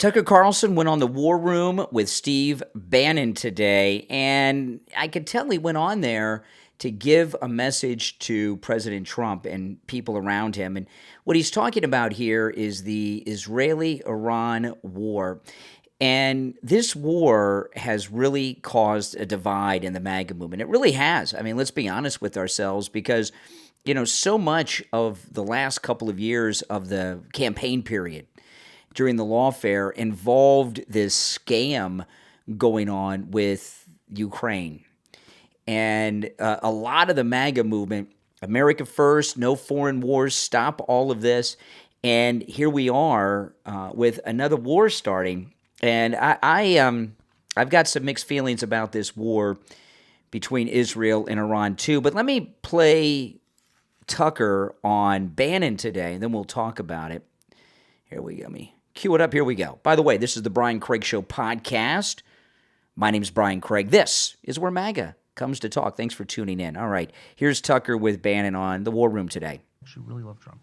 Tucker Carlson went on the War Room with Steve Bannon today, and I could tell he went on there to give a message to President Trump and people around him. And what he's talking about here is the Israeli-Iran war. And this war has really caused a divide in the MAGA movement. It really has. I mean, let's be honest with ourselves, because, so much of the last couple of years of the campaign period during the lawfare involved this scam going on with Ukraine. And a lot of the MAGA movement, America First, no foreign wars, stop all of this. And here we are with another war starting. And I've got some mixed feelings about this war between Israel and Iran too. But let me play Tucker on Bannon today, and then we'll talk about it. Here we go. Let me cue it up. Here we go. By the way, this is the Brian Craig Show podcast. My name's Brian Craig. This is where MAGA comes to talk. Thanks for tuning in. All right, here's Tucker with Bannon on the War Room today. I actually really love Trump.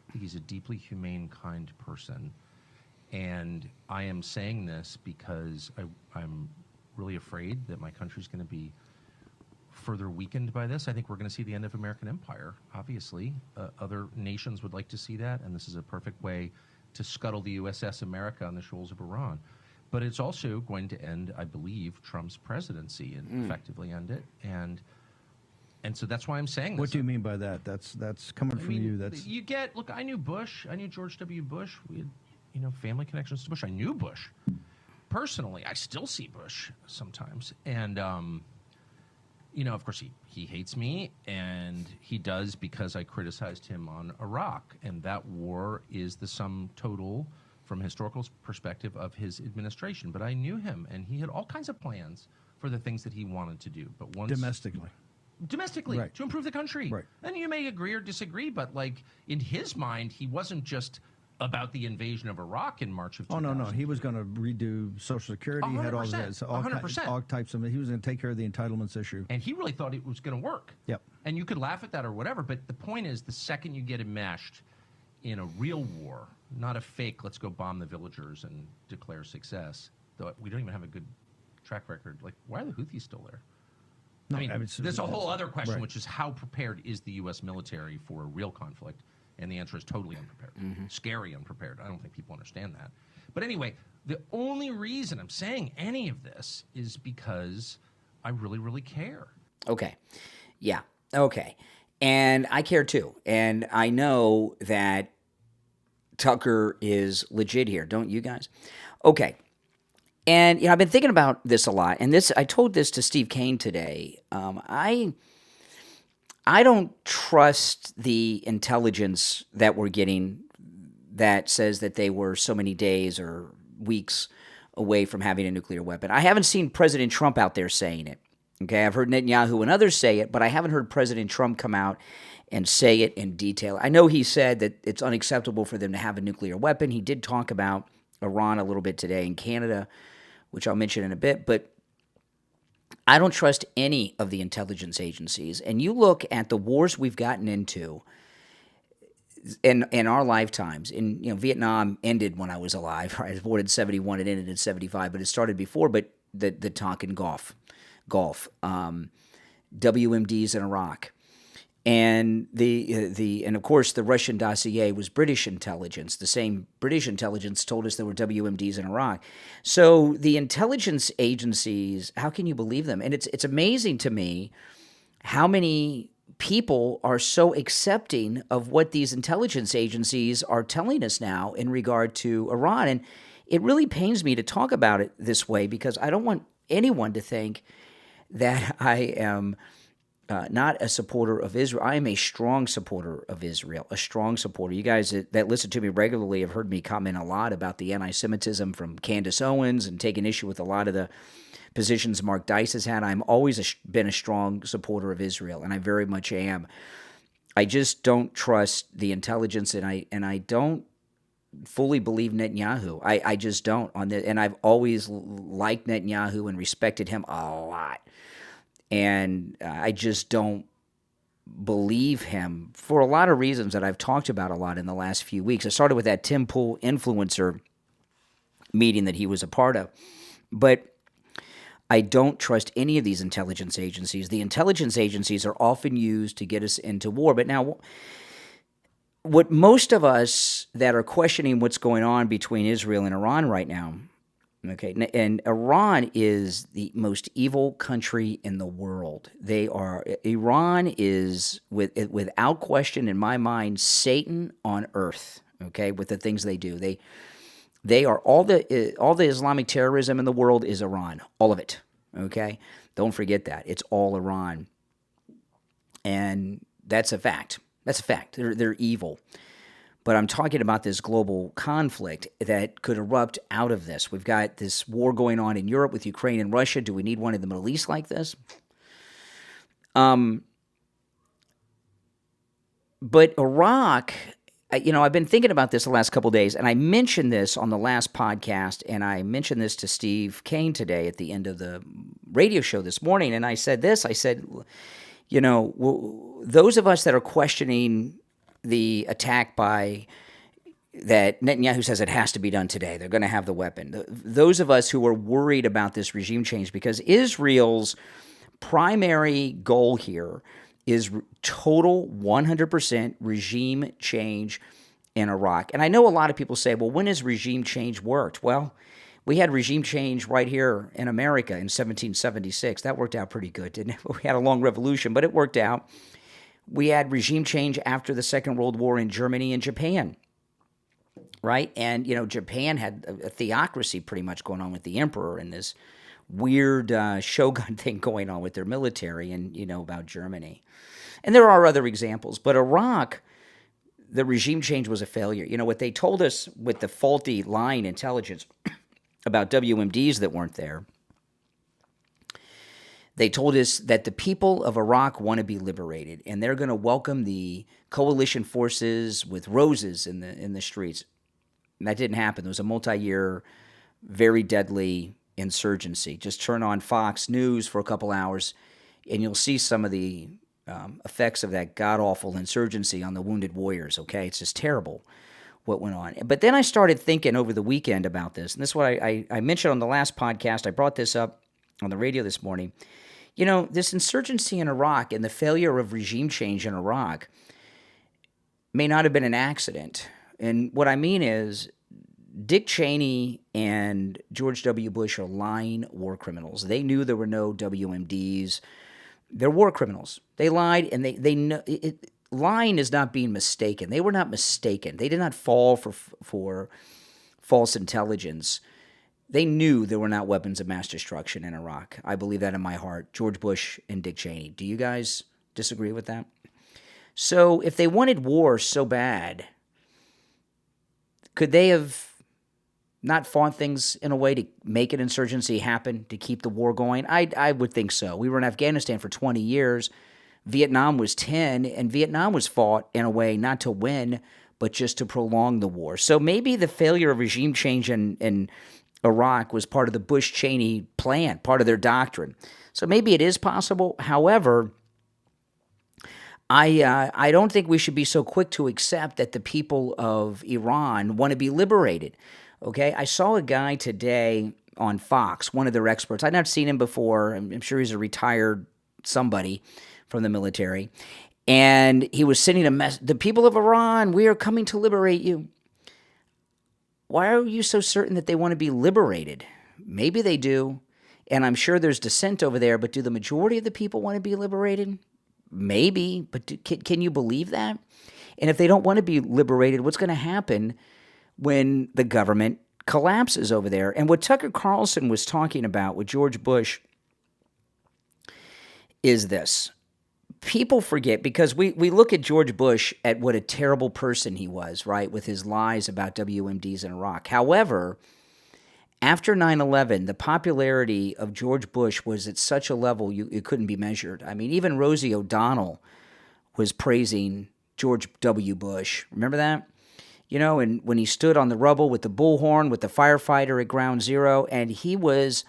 I think he's a deeply humane, kind person. And I am saying this because I'm really afraid that my country's going to be further weakened by this. I think we're going to see the end of American empire, obviously. Other nations would like to see that, and this is a perfect way to scuttle the USS America on the shoals of Iran. But it's also going to end, I believe, Trump's presidency and effectively end it. And so that's why I'm saying this. What do you mean by that? That's coming from you. That's you get. Look, I knew Bush. I knew George W. Bush. We had, family connections to Bush. I knew Bush personally. I still see Bush sometimes, and of course, he hates me, and he does because I criticized him on Iraq, and that war is the sum total, from a historical perspective, of his administration. But I knew him, and he had all kinds of plans for the things that he wanted to do. But once domestically, right, to improve the country. Right. And you may agree or disagree, but in his mind, he wasn't just about the invasion of Iraq in March of 2000. Oh, no. He was going to redo Social Security. 100%, He had all that. So 100%. All types of. He was going to take care of the entitlements issue. And he really thought it was going to work. Yep. And you could laugh at that or whatever, but the point is, the second you get enmeshed in a real war, not a fake, let's go bomb the villagers and declare success, though we don't even have a good track record. Like, why are the Houthis still there? No, I mean, there's a whole other question, right, which is how prepared is the U.S. military for a real conflict? And the answer is totally unprepared. Scary unprepared. I don't think people understand that. But anyway, the only reason I'm saying any of this is because I really, really care. Okay. Yeah. Okay. And I care too. And I know that Tucker is legit here. Don't you guys? Okay. And, I've been thinking about this a lot. And I told this to Steve Kane today. I don't trust the intelligence that we're getting that says that they were so many days or weeks away from having a nuclear weapon. I haven't seen President Trump out there saying it. Okay, I've heard Netanyahu and others say it, but I haven't heard President Trump come out and say it in detail. I know he said that it's unacceptable for them to have a nuclear weapon. He did talk about Iran a little bit today in Canada, which I'll mention in a bit, but I don't trust any of the intelligence agencies. And you look at the wars we've gotten into in our lifetimes. Vietnam ended when I was alive. Right? I was born in 71. It ended in 75, but it started before. But the Tonkin Gulf, WMDs in Iraq, and and of course the Russian dossier was British intelligence. The same British intelligence told us there were WMDs in Iraq. So the intelligence agencies, how can you believe them? And it's amazing to me how many people are so accepting of what these intelligence agencies are telling us now in regard to Iran. And it really pains me to talk about it this way, because I don't want anyone to think that I am not a supporter of Israel. I am a strong supporter of Israel, a strong supporter. You guys that listen to me regularly have heard me comment a lot about the anti-Semitism from Candace Owens and taking issue with a lot of the positions Mark Dice has had. I'm always been a strong supporter of Israel, and I very much am. I just don't trust the intelligence, and I don't fully believe Netanyahu. I just don't. And I've always liked Netanyahu and respected him a lot. And I just don't believe him for a lot of reasons that I've talked about a lot in the last few weeks. I started with that Tim Pool influencer meeting that he was a part of. But I don't trust any of these intelligence agencies. The intelligence agencies are often used to get us into war. But now, what most of us that are questioning what's going on between Israel and Iran right now, okay, and Iran is the most evil country in the world. Iran is, without question in my mind, Satan on earth, okay, with the things they do. They are all the Islamic terrorism in the world is Iran, all of it. Okay, don't forget that it's all Iran, and that's a fact. That's a fact. They're evil, but I'm talking about this global conflict that could erupt out of this. We've got this war going on in Europe with Ukraine and Russia. Do we need one in the Middle East like this? But Iraq. I've been thinking about this the last couple of days, and I mentioned this on the last podcast, and I mentioned this to Steve Kane today at the end of the radio show this morning, and I said this. I said, those of us that are questioning the attack that Netanyahu says it has to be done today, they're going to have the weapon. Those of us who are worried about this regime change, because Israel's primary goal here is total 100% regime change in Iraq. And I know a lot of people say, well, when has regime change worked? Well, we had regime change right here in America in 1776. That worked out pretty good, didn't it? We had a long revolution, but it worked out. We had regime change after the Second World War in Germany and Japan, right? And, Japan had a theocracy pretty much going on with the emperor and this weird shogun thing going on with their military and, about Germany. And there are other examples. But Iraq, the regime change was a failure. What they told us with the faulty lying intelligence about WMDs that weren't there, they told us that the people of Iraq want to be liberated, and they're going to welcome the coalition forces with roses in the streets. And that didn't happen. There was a multi-year, very deadly insurgency. Just turn on Fox News for a couple hours, and you'll see some of the effects of that god-awful insurgency on the wounded warriors, okay? It's just terrible what went on. But then I started thinking over the weekend about this, and this is what I mentioned on the last podcast. I brought this up on the radio this morning. This insurgency in Iraq and the failure of regime change in Iraq may not have been an accident. And what I mean is Dick Cheney and George W. Bush are lying war criminals. They knew there were no WMDs. They're war criminals. They lied, and they know lying is not being mistaken. They were not mistaken. They did not fall for false intelligence. They knew there were not weapons of mass destruction in Iraq. I believe that in my heart. George Bush and Dick Cheney. Do you guys disagree with that? So if they wanted war so bad, could they have not fought things in a way to make an insurgency happen, to keep the war going? I would think so. We were in Afghanistan for 20 years. Vietnam was 10, and Vietnam was fought in a way not to win, but just to prolong the war. So maybe the failure of regime change in Iraq was part of the Bush-Cheney plan, part of their doctrine. So maybe it is possible. However, I don't think we should be so quick to accept that the people of Iran want to be liberated. Okay, I saw a guy today on Fox, one of their experts. I'd not seen him before. I'm sure he's a retired somebody from the military. And he was sending a message, the people of Iran, we are coming to liberate you. Why are you so certain that they want to be liberated? Maybe they do, and I'm sure there's dissent over there, but do the majority of the people want to be liberated? Maybe, but can you believe that? And if they don't want to be liberated, what's going to happen when the government collapses over there? And what Tucker Carlson was talking about with George Bush is this. People forget, because we look at George Bush at what a terrible person he was, right, with his lies about WMDs in Iraq. However, after 9/11, the popularity of George Bush was at such a level it couldn't be measured. I mean, even Rosie O'Donnell was praising George W. Bush. Remember that? And when he stood on the rubble with the bullhorn, with the firefighter at Ground Zero, and he was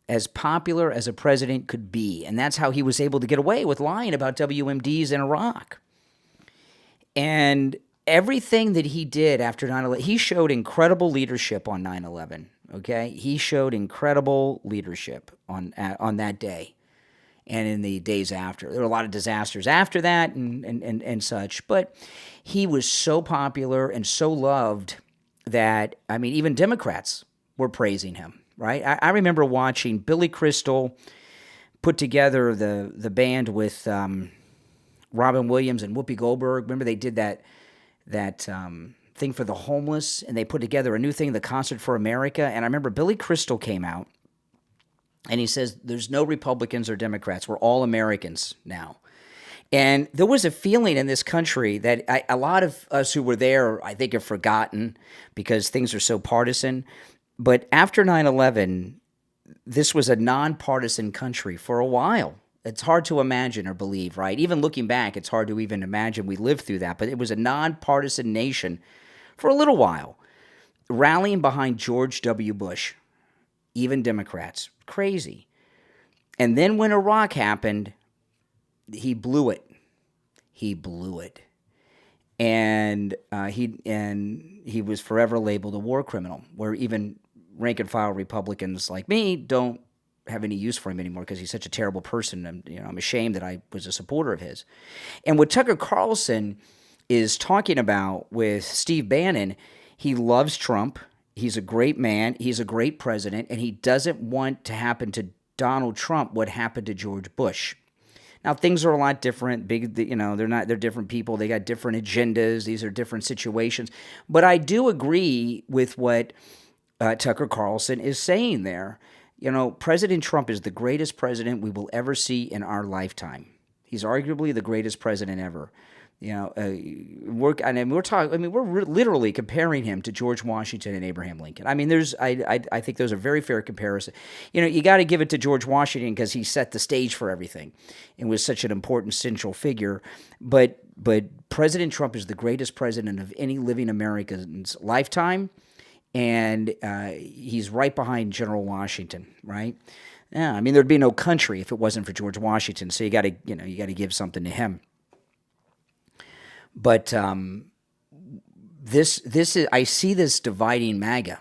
as popular as a president could be. And that's how he was able to get away with lying about WMDs in Iraq. And everything that he did after 9/11, he showed incredible leadership on 9/11. Okay, he showed incredible leadership on that day and in the days after. There were a lot of disasters after that and such, but he was so popular and so loved that, I mean, even Democrats were praising him, right? I remember watching Billy Crystal put together the band with Robin Williams and Whoopi Goldberg. Remember they did that thing for the homeless, and they put together a new thing, the Concert for America. And I remember Billy Crystal came out, and he says, there's no Republicans or Democrats. We're all Americans now. And there was a feeling in this country that a lot of us who were there, I think, have forgotten because things are so partisan. But after 9/11, this was a nonpartisan country for a while. It's hard to imagine or believe, right? Even looking back, it's hard to even imagine we lived through that. But it was a nonpartisan nation for a little while, rallying behind George W. Bush, even Democrats. Crazy. And then when Iraq happened, he blew it. He blew it. And he was forever labeled a war criminal, where even rank-and-file Republicans like me don't have any use for him anymore because he's such a terrible person. I'm ashamed that I was a supporter of his. And what Tucker Carlson is talking about with Steve Bannon, he loves Trump. He's a great man. He's a great president, and he doesn't want to happen to Donald Trump what happened to George Bush. Now, things are a lot different. They're different people. They got different agendas. These are different situations. But I do agree with what Tucker Carlson is saying there. President Trump is the greatest president we will ever see in our lifetime. He's arguably the greatest president ever. We're literally comparing him to George Washington and Abraham Lincoln. I mean, I think those are very fair comparisons. You got to give it to George Washington because he set the stage for everything and was such an important central figure. But President Trump is the greatest president of any living American's lifetime. And he's right behind General Washington, right? Yeah, I mean, there'd be no country if it wasn't for George Washington. So you got to give something to him. But this is, I see this dividing MAGA.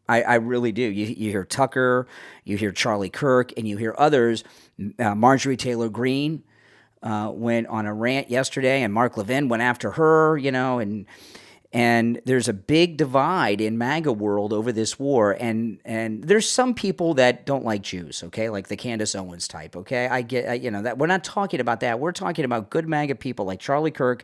I really do. You hear Tucker, you hear Charlie Kirk, and you hear others. Marjorie Taylor Greene went on a rant yesterday, and Mark Levin went after her, and there's a big divide in MAGA world over this war, and there's some people that don't like Jews, okay, like the Candace Owens type, okay. I get, that we're not talking about that. We're talking about good MAGA people like Charlie Kirk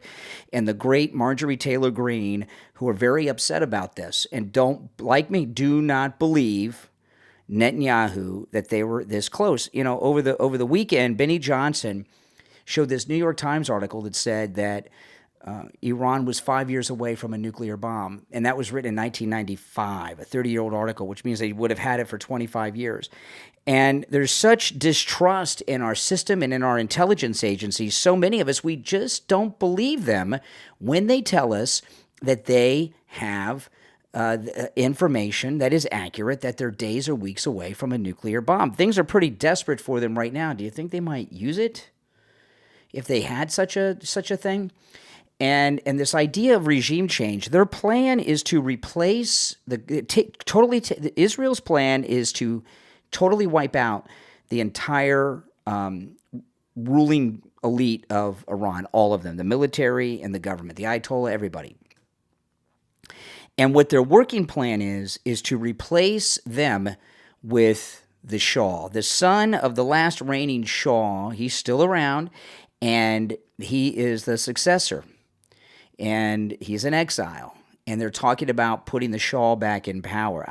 and the great Marjorie Taylor Greene, who are very upset about this and do not believe Netanyahu that they were this close. Over the weekend, Benny Johnson showed this New York Times article that said that Iran was 5 years away from a nuclear bomb, and that was written in 1995, a 30-year-old article, which means they would have had it for 25 years. And there's such distrust in our system and in our intelligence agencies. So many of us, we just don't believe them when they tell us that they have information that is accurate, that they're days or weeks away from a nuclear bomb. Things are pretty desperate for them right now. Do you think they might use it if they had such a thing? And this idea of regime change, their plan is to replace Israel's plan is to totally wipe out the entire ruling elite of Iran, all of them, the military and the government, the Ayatollah, everybody. And what their working plan is to replace them with the Shah, the son of the last reigning Shah. He's still around, and he is the successor. And he's in exile, and they're talking about putting the Shah back in power.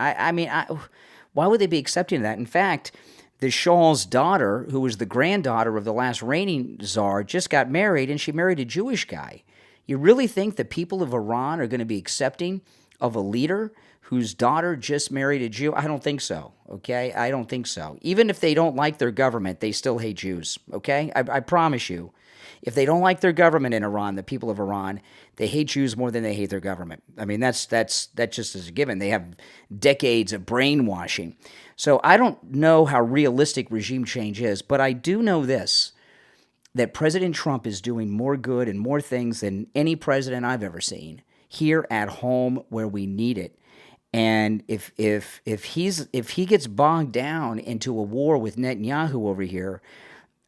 Why would they be accepting that? In fact, the Shah's daughter, who was the granddaughter of the last reigning czar, just got married, and she married a Jewish guy. You really think the people of Iran are going to be accepting of a leader whose daughter just married a Jew? I don't think so, okay? I don't think so. Even if they don't like their government, they still hate Jews, okay? I promise you. If they don't like their government in Iran, the people of Iran, they hate Jews more than they hate their government. I mean, that just is a given. They have decades of brainwashing. So I don't know how realistic regime change is, but I do know this, that President Trump is doing more good and more things than any president I've ever seen here at home where we need it. And if he gets bogged down into a war with Netanyahu over here,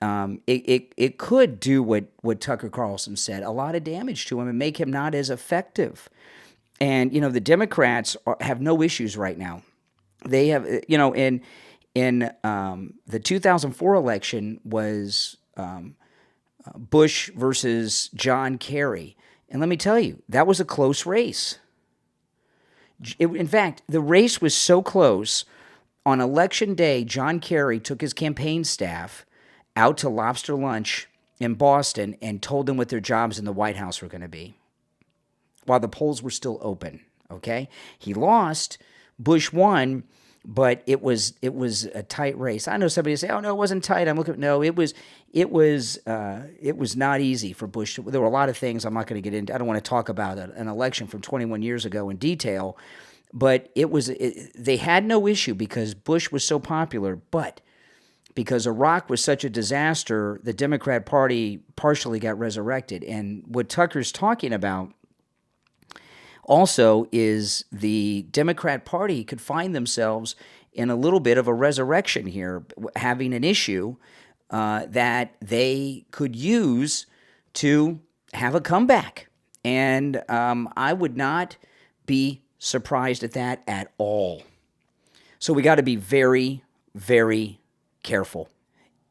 it could do what Tucker Carlson said, a lot of damage to him and make him not as effective. And the Democrats have no issues right now. They have in the 2004 election was Bush versus John Kerry, and let me tell you, that was a close race. In fact, the race was so close, on Election Day, John Kerry took his campaign staff out to lobster lunch in Boston and told them what their jobs in the White House were going to be, while the polls were still open, okay? He lost, Bush won, but it was a tight race. I know somebody say, "Oh no, it wasn't tight." I'm looking. No, it was not easy for Bush. There were a lot of things I'm not going to get into. I don't want to talk about an election from 21 years ago in detail, but they had no issue because Bush was so popular. But because Iraq was such a disaster, the Democrat Party partially got resurrected. And what Tucker's talking about also is the Democrat Party could find themselves in a little bit of a resurrection here, having an issue that they could use to have a comeback. And I would not be surprised at that at all. So we got to be very, very careful.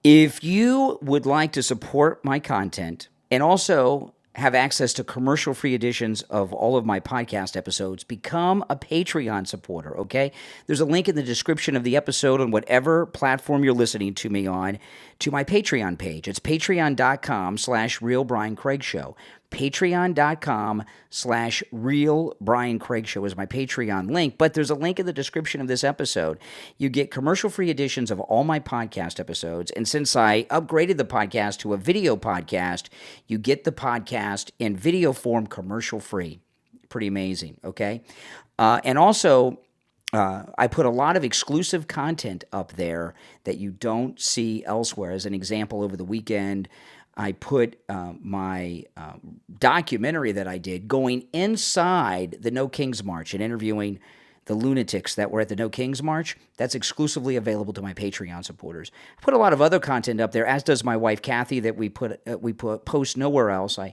If you would like to support my content and also have access to commercial-free editions of all of my podcast episodes, become a Patreon supporter, okay? There's a link in the description of the episode on whatever platform you're listening to me on to my Patreon page. It's patreon.com/RealBrianCraigShow. Patreon.com/RealBrianCraigShow is my Patreon link, but there's a link in the description of this episode. You get commercial-free editions of all my podcast episodes, and since I upgraded the podcast to a video podcast, you get the podcast in video form commercial-free. Pretty amazing, okay? And also, I put a lot of exclusive content up there that you don't see elsewhere. As an example, over the weekend, I put my documentary that I did going inside the No Kings March and interviewing the lunatics that were at the No Kings March. That's exclusively available to my Patreon supporters. I put a lot of other content up there, as does my wife Kathy, that we post nowhere else. I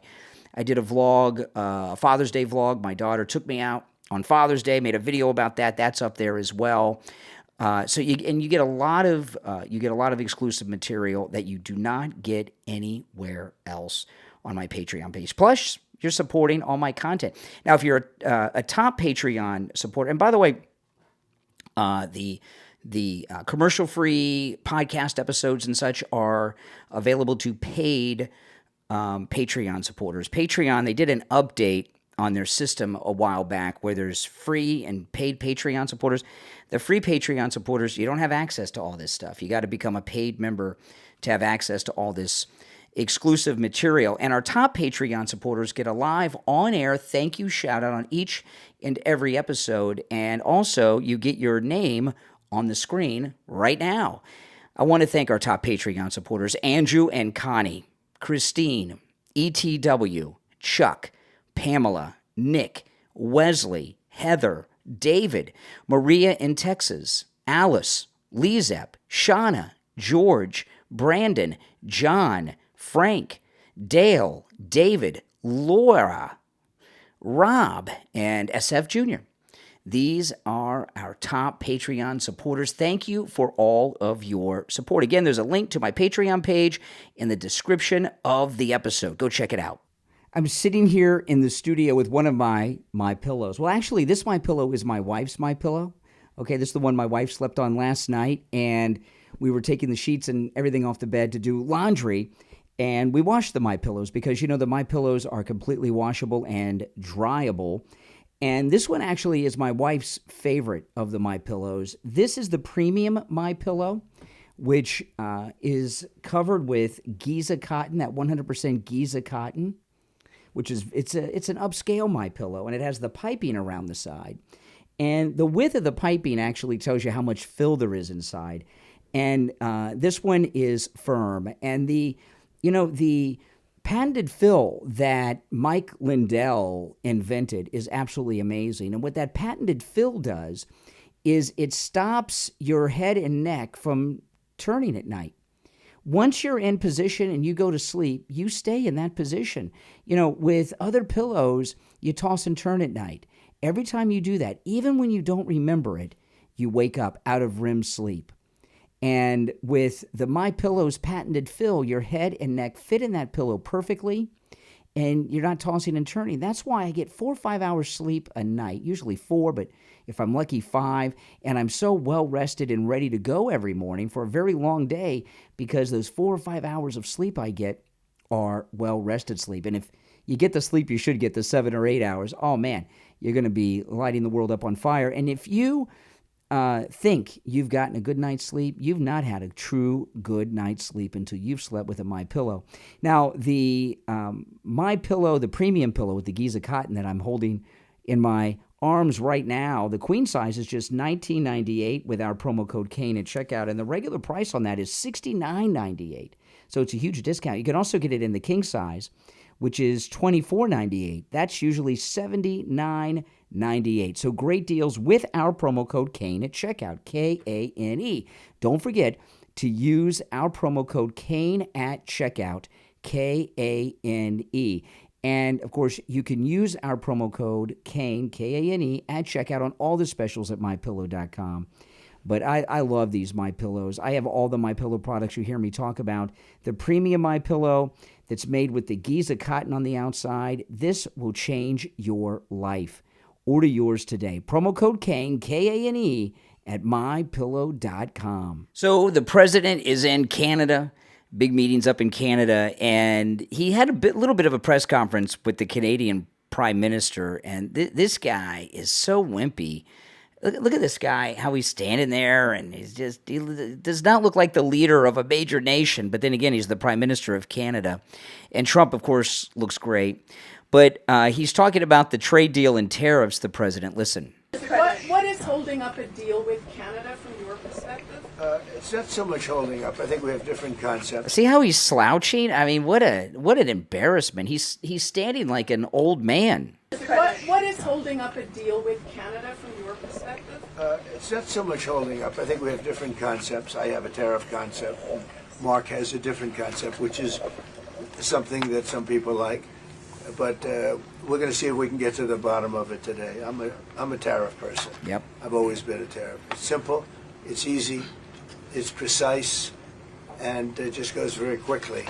did a vlog, a Father's Day vlog. My daughter took me out on Father's Day, made a video about that. That's up there as well. So you get a lot of exclusive material that you do not get anywhere else on my Patreon page. Plus, you're supporting all my content. Now, if you're a top Patreon supporter, and by the way, the commercial-free podcast episodes and such are available to paid Patreon supporters. Patreon, they did an update on their system a while back where there's free and paid Patreon supporters. The free Patreon supporters, you don't have access to all this stuff. You got to become a paid member to have access to all this exclusive material. And our top Patreon supporters get a live on-air thank you shout-out on each and every episode. And also, you get your name on the screen right now. I want to thank our top Patreon supporters, Andrew and Connie, Christine, ETW, Chuck, Pamela, Nick, Wesley, Heather, David, Maria in Texas, Alice, LeeZep, Shawna, George, Brandon, John, Frank, Dale, David, Laura, Rob, and SFjr. These are our top Patreon supporters. Thank you for all of your support. Again, there's a link to my Patreon page in the description of the episode. Go check it out. I'm sitting here in the studio with one of my pillows. Well, actually, this my pillow is my wife's my pillow. Okay, this is the one my wife slept on last night, and we were taking the sheets and everything off the bed to do laundry, and we washed the my pillows because, the my pillows are completely washable and dryable. And this one actually is my wife's favorite of the my pillows. This is the premium my pillow, which is covered with Giza cotton, that 100% Giza cotton, which is it's an upscale my pillow, and it has the piping around the side. And the width of the piping actually tells you how much fill there is inside. And this one is firm. And the The patented fill that Mike Lindell invented is absolutely amazing. And what that patented fill does is it stops your head and neck from turning at night. Once you're in position and you go to sleep, you stay in that position. With other pillows, you toss and turn at night. Every time you do that, even when you don't remember it, you wake up out of REM sleep. And with the MyPillow's patented fill, your head and neck fit in that pillow perfectly, and you're not tossing and turning. That's why I get 4 or 5 hours sleep a night, usually 4, but if I'm lucky, 5, and I'm so well rested and ready to go every morning for a very long day because those 4 or 5 hours of sleep I get are well-rested sleep. And if you get the sleep you should get, the 7 or 8 hours, oh man, you're going to be lighting the world up on fire. And if you think you've gotten a good night's sleep, you've not had a true good night's sleep until you've slept with a MyPillow. Now, the MyPillow, the premium pillow with the Giza cotton that I'm holding in my arms right now, the queen size is just $19.98 with our promo code Kane at checkout, and the regular price on that is $69.98. So it's a huge discount. You can also get it in the king size, which is $24.98. That's usually $79.98. So great deals with our promo code Kane at checkout, Kane. Don't forget to use our promo code Kane at checkout, Kane. And, of course, you can use our promo code Kane, Kane, at checkout on all the specials at MyPillow.com. But I love these MyPillows. I have all the MyPillow products you hear me talk about. The premium MyPillow that's made with the Giza cotton on the outside. This will change your life. Order yours today. Promo code Kane, Kane, at MyPillow.com. So the president is in Canada. Big meetings up in Canada, and he had a little bit of a press conference with the Canadian Prime Minister, and this guy is so wimpy. Look at this guy, how he's standing there, and he does not look like the leader of a major nation, but then again, he's the Prime Minister of Canada. And Trump, of course, looks great, but he's talking about the trade deal and tariffs, the president. Listen. What is holding up a deal with Canada from your perspective? It's not so much holding up. I think we have different concepts. See how he's slouching? I mean, what an embarrassment. He's standing like an old man. What is holding up a deal with Canada from your perspective? It's not so much holding up. I think we have different concepts. I have a tariff concept. Mark has a different concept, which is something that some people like. But we're going to see if we can get to the bottom of it today. I'm a tariff person. Yep. I've always been a tariff. It's simple. It's easy. It's precise. And it just goes very quickly.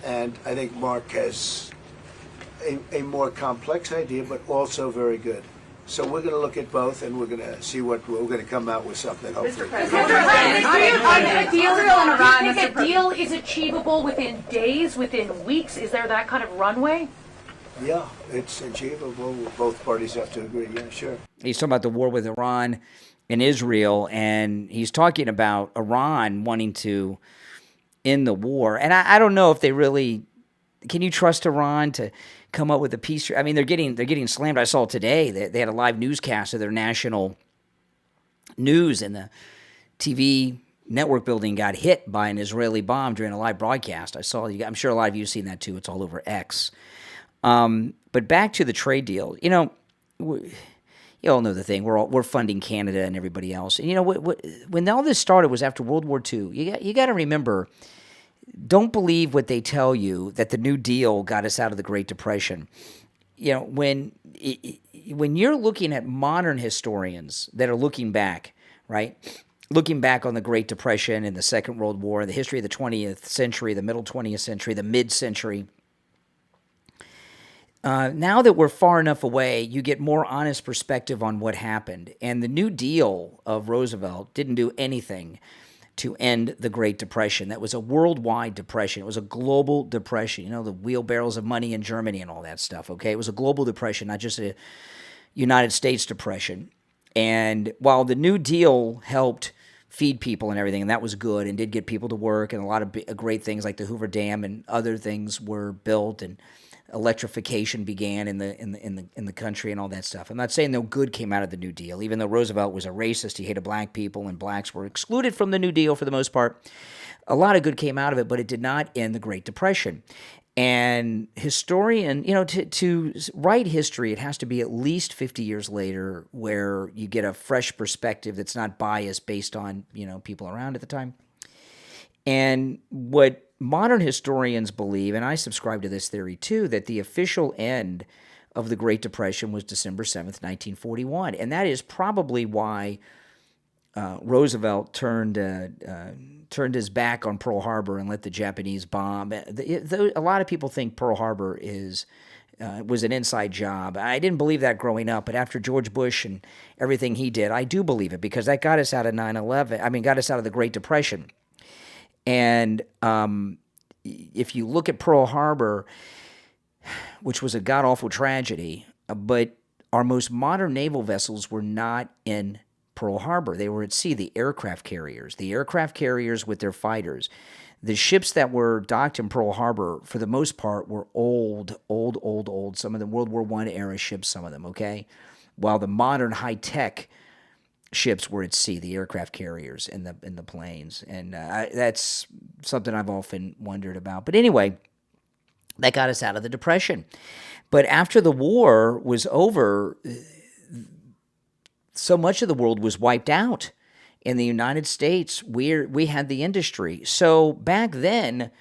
And I think Mark has a more complex idea, but also very good. So we're going to look at both, and we're going to see what we're going to come out with something. Hopefully. Mr. President, do you think a deal is achievable within days, within weeks? Is there that kind of runway? Yeah, it's achievable. Both parties have to agree. Yeah, sure. He's talking about the war with Iran and Israel, and he's talking about Iran wanting to end the war. And I don't know if they really can. You trust Iran to come up with a peace? I mean, they're getting slammed. I saw today that they had a live newscast of their national news, and the TV network building got hit by an Israeli bomb during a live broadcast. I saw. I'm sure a lot of you have seen that too. It's all over X. But back to the trade deal. You know, you all know the thing. We're funding Canada and everybody else. And you know when all this started was after World War II. You got to remember. Don't believe what they tell you that the New Deal got us out of the Great Depression. You know, when you're looking at modern historians that are looking back, right? Looking back on the Great Depression and the Second World War, the history of the 20th century, the middle 20th century, the mid-century. Now that we're far enough away, you get more honest perspective on what happened. And the New Deal of Roosevelt didn't do anything to end the Great Depression. That was a worldwide depression. It was a global depression. You know, the wheelbarrows of money in Germany and all that stuff, okay? It was a global depression, not just a United States depression. And while the New Deal helped feed people and everything, and that was good and did get people to work, and a lot of great things like the Hoover Dam and other things were built, and electrification began in the country and all that stuff. I'm not saying no good came out of the New Deal, even though Roosevelt was a racist. He hated black people, and blacks were excluded from the New Deal for the most part. A lot of good came out of it, but it did not end the Great Depression. And historian, to write history, it has to be at least 50 years later where you get a fresh perspective that's not biased based on, people around at the time. And what modern historians believe, and I subscribe to this theory too, that the official end of the Great Depression was December 7th, 1941. And that is probably why Roosevelt turned his back on Pearl Harbor and let the Japanese bomb. A lot of people think Pearl Harbor was an inside job. I didn't believe that growing up, but after George Bush and everything he did, I do believe it, because that got us out of 9/11. I mean, got us out of the Great Depression. And if you look at Pearl Harbor, which was a god-awful tragedy, but our most modern naval vessels were not in Pearl Harbor. They were at sea, the aircraft carriers with their fighters. The ships that were docked in Pearl Harbor, for the most part, were old. Some of them World War I era ships, some of them, okay? While the modern high-tech ships were at sea, the aircraft carriers and the planes. And that's something I've often wondered about. But anyway, that got us out of the Depression. But after the war was over, so much of the world was wiped out. In the United States, we had the industry. So back then,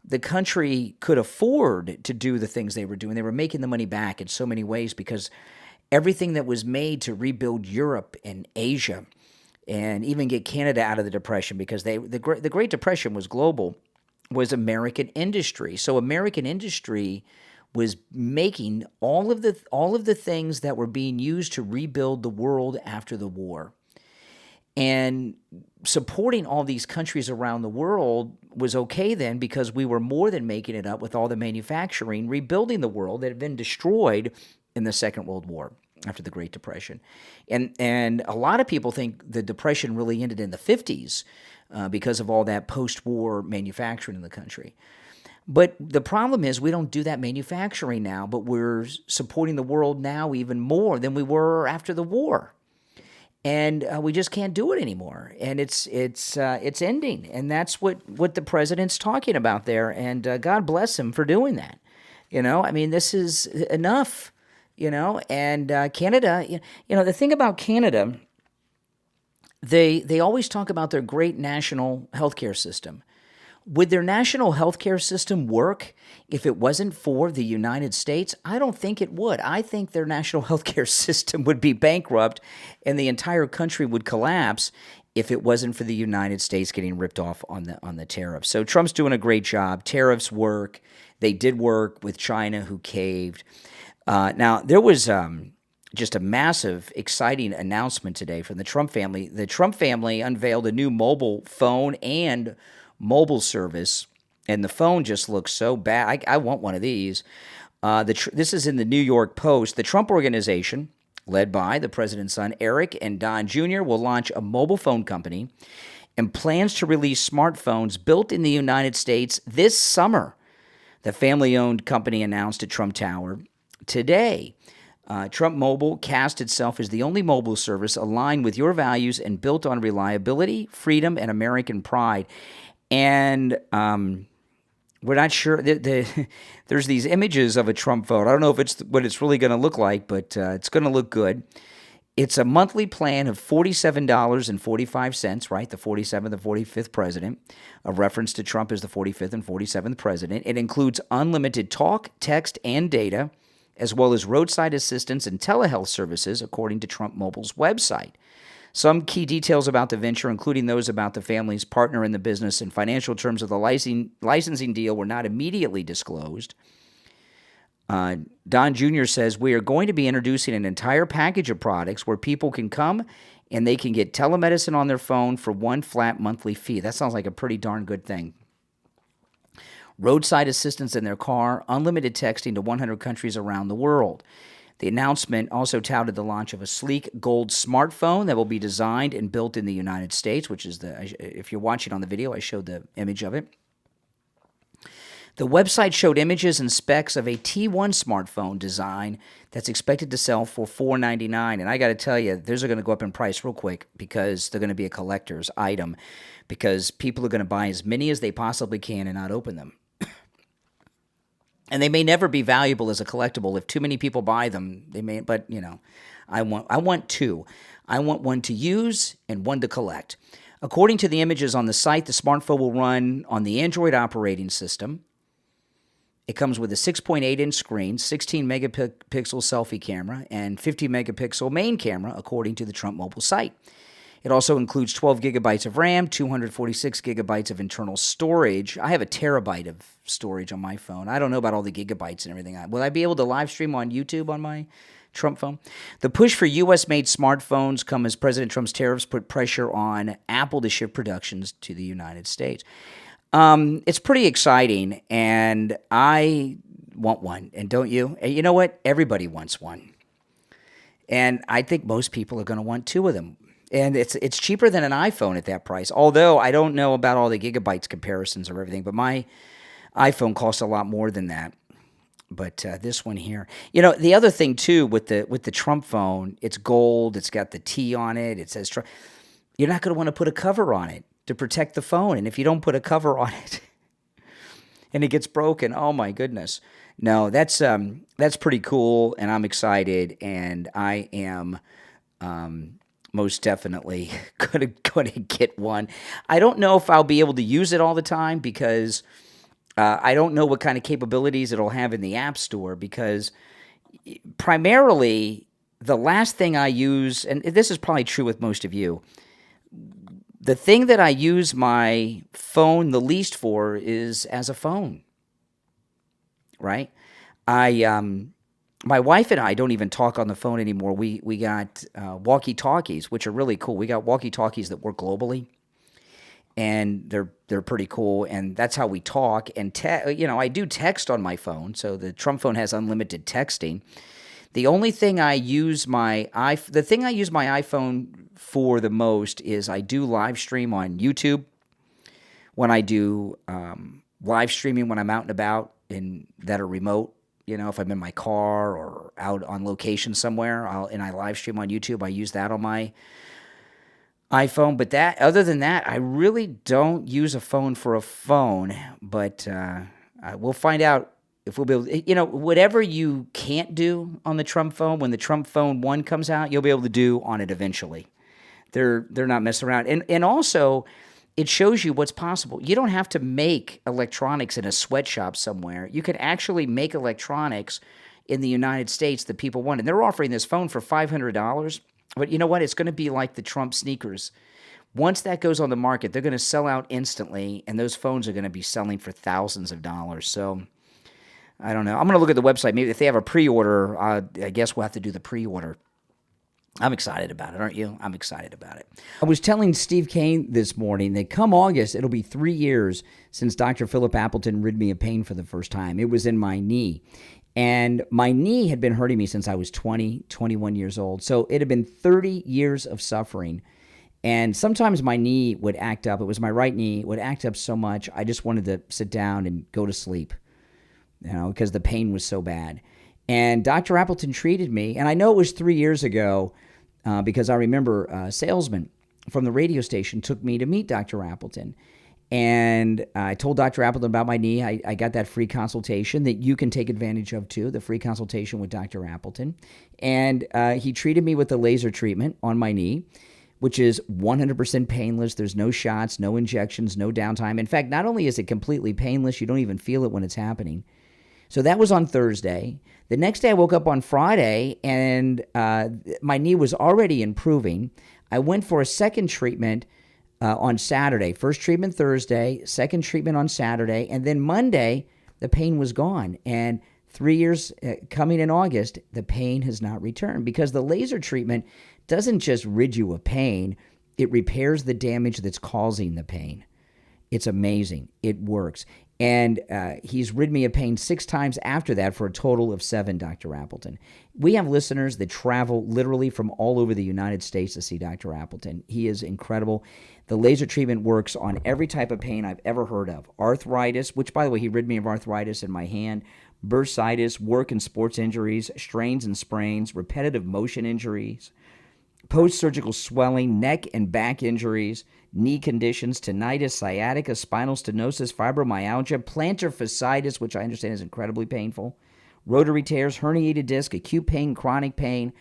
the country could afford to do the things they were doing. They were making the money back in so many ways, because everything that was made to rebuild Europe and Asia and even get Canada out of the Depression, because the Great Depression was global, was American industry. So American industry was making all of the things that were being used to rebuild the world after the war. And supporting all these countries around the world was okay then, because we were more than making it up with all the manufacturing, rebuilding the world that had been destroyed in the Second World War after the Great Depression. And a lot of people think the Depression really ended in the 50s because of all that post-war manufacturing in the country. But the problem is we don't do that manufacturing now, but we're supporting the world now even more than we were after the war. And we just can't do it anymore, and it's ending, and that's what the president's talking about there. And God bless him for doing that. I mean, this is enough. And Canada. The thing about Canada, they always talk about their great national healthcare system. Would their national healthcare system work if it wasn't for the United States? I don't think it would. I think their national healthcare system would be bankrupt and the entire country would collapse if it wasn't for the United States getting ripped off on the tariffs. So Trump's doing a great job. Tariffs work. They did work with China, who caved. Now, there was just a massive, exciting announcement today from the Trump family. The Trump family unveiled a new mobile phone and mobile service, and the phone just looks so bad. I want one of these. This is in the New York Post. The Trump Organization, led by the president's son, Eric and Don Jr., will launch a mobile phone company and plans to release smartphones built in the United States this summer. The family-owned company announced at Trump Tower today. Trump Mobile cast itself as the only mobile service aligned with your values and built on reliability, freedom, and American pride. And we're not sure. There's these images of a Trump phone. I don't know if it's what it's really going to look like, but it's going to look good. It's a monthly plan of $47.45, right? The 47th and 45th president, a reference to Trump as the 45th and 47th president. It includes unlimited talk, text, and data, as well as roadside assistance and telehealth services, according to Trump Mobile's website. Some key details about the venture, including those about the family's partner in the business and financial terms of the licensing deal, were not immediately disclosed. Don Jr. says, we are going to be introducing an entire package of products where people can come and they can get telemedicine on their phone for one flat monthly fee. That sounds like a pretty darn good thing. Roadside assistance in their car, unlimited texting to 100 countries around the world. The announcement also touted the launch of a sleek gold smartphone that will be designed and built in the United States, which is if you're watching on the video, I showed the image of it. The website showed images and specs of a T1 smartphone design that's expected to sell for $499. And I got to tell you, those are going to go up in price real quick because they're going to be a collector's item because people are going to buy as many as they possibly can and not open them. And they may never be valuable as a collectible. If too many people buy them, they may, but I want two. I want one to use and one to collect. According to the images on the site, the smartphone will run on the Android operating system. It comes with a 6.8-inch screen, 16 megapixel selfie camera, and 50 megapixel main camera, according to the Trump Mobile site. It also includes 12 gigabytes of RAM, 246 gigabytes of internal storage. I have a terabyte of storage on my phone. I don't know about all the gigabytes and everything. Will I be able to live stream on YouTube on my Trump phone? The push for U.S.-made smartphones come as President Trump's tariffs put pressure on Apple to ship productions to the United States. It's pretty exciting, and I want one, and don't you? And you know what? Everybody wants one. And I think most people are going to want two of them. And it's cheaper than an iPhone at that price, although I don't know about all the gigabytes comparisons or everything, but my iPhone costs a lot more than that. But this one here, the other thing too with the Trump phone, it's gold, it's got the T on it, it says Trump. You're not going to want to put a cover on it to protect the phone, and if you don't put a cover on it and it gets broken, oh my goodness. No, that's pretty cool, and I'm excited, and I am most definitely gonna get one. I don't know if I'll be able to use it all the time because I don't know what kind of capabilities it'll have in the App Store because primarily the last thing I use, and this is probably true with most of you, the thing that I use my phone the least for is as a phone, right? My wife and I don't even talk on the phone anymore. We got walkie-talkies, which are really cool. We got walkie-talkies that work globally, and they're pretty cool. And that's how we talk. And I do text on my phone, so the Trump phone has unlimited texting. The only thing I use my iPhone for the most is I do live stream on YouTube. When I do live streaming when I'm out and about and that are remote. If I'm in my car or out on location somewhere, and I live stream on YouTube, I use that on my iPhone. But other than that, I really don't use a phone for a phone. But we'll find out if we'll be able. Whatever you can't do on the Trump phone, when the Trump phone 1 comes out, you'll be able to do on it eventually. They're not messing around, and also. It shows you what's possible. You don't have to make electronics in a sweatshop somewhere. You can actually make electronics in the United States that people want. And they're offering this phone for $500. But you know what? It's going to be like the Trump sneakers. Once that goes on the market, they're going to sell out instantly, and those phones are going to be selling for thousands of dollars. So I don't know. I'm going to look at the website. Maybe if they have a pre-order, I guess we'll have to do the pre-order. I'm excited about it, aren't you? I'm excited about it. I was telling Steve Kane this morning that come August, it'll be 3 years since Dr. Philip Appleton rid me of pain for the first time. It was in my knee. And my knee had been hurting me since I was 21 years old. So it had been 30 years of suffering. And sometimes my knee would act up. It was my right knee. It would act up so much, I just wanted to sit down and go to sleep, because the pain was so bad. And Dr. Appleton treated me, and I know it was 3 years ago because I remember a salesman from the radio station took me to meet Dr. Appleton. And I told Dr. Appleton about my knee. I got that free consultation that you can take advantage of too, the free consultation with Dr. Appleton. And he treated me with a laser treatment on my knee, which is 100% painless. There's no shots, no injections, no downtime. In fact, not only is it completely painless, you don't even feel it when it's happening. So that was on Thursday. The next day I woke up on Friday and my knee was already improving. I went for a second treatment on Saturday. First treatment Thursday, second treatment on Saturday, and then Monday the pain was gone. And 3 years coming in August, the pain has not returned because the laser treatment doesn't just rid you of pain, it repairs the damage that's causing the pain. It's amazing. It works. And he's rid me of pain 6 times after that for a total of 7, Dr. Appleton. We have listeners that travel literally from all over the United States to see Dr. Appleton. He is incredible. The laser treatment works on every type of pain I've ever heard of. Arthritis, which, by the way, he rid me of arthritis in my hand, bursitis, work and sports injuries, strains and sprains, repetitive motion injuries, post-surgical swelling, neck and back injuries, knee conditions, tinnitus, sciatica, spinal stenosis, fibromyalgia, plantar fasciitis, which I understand is incredibly painful, rotary tears, herniated disc, acute pain, chronic pain,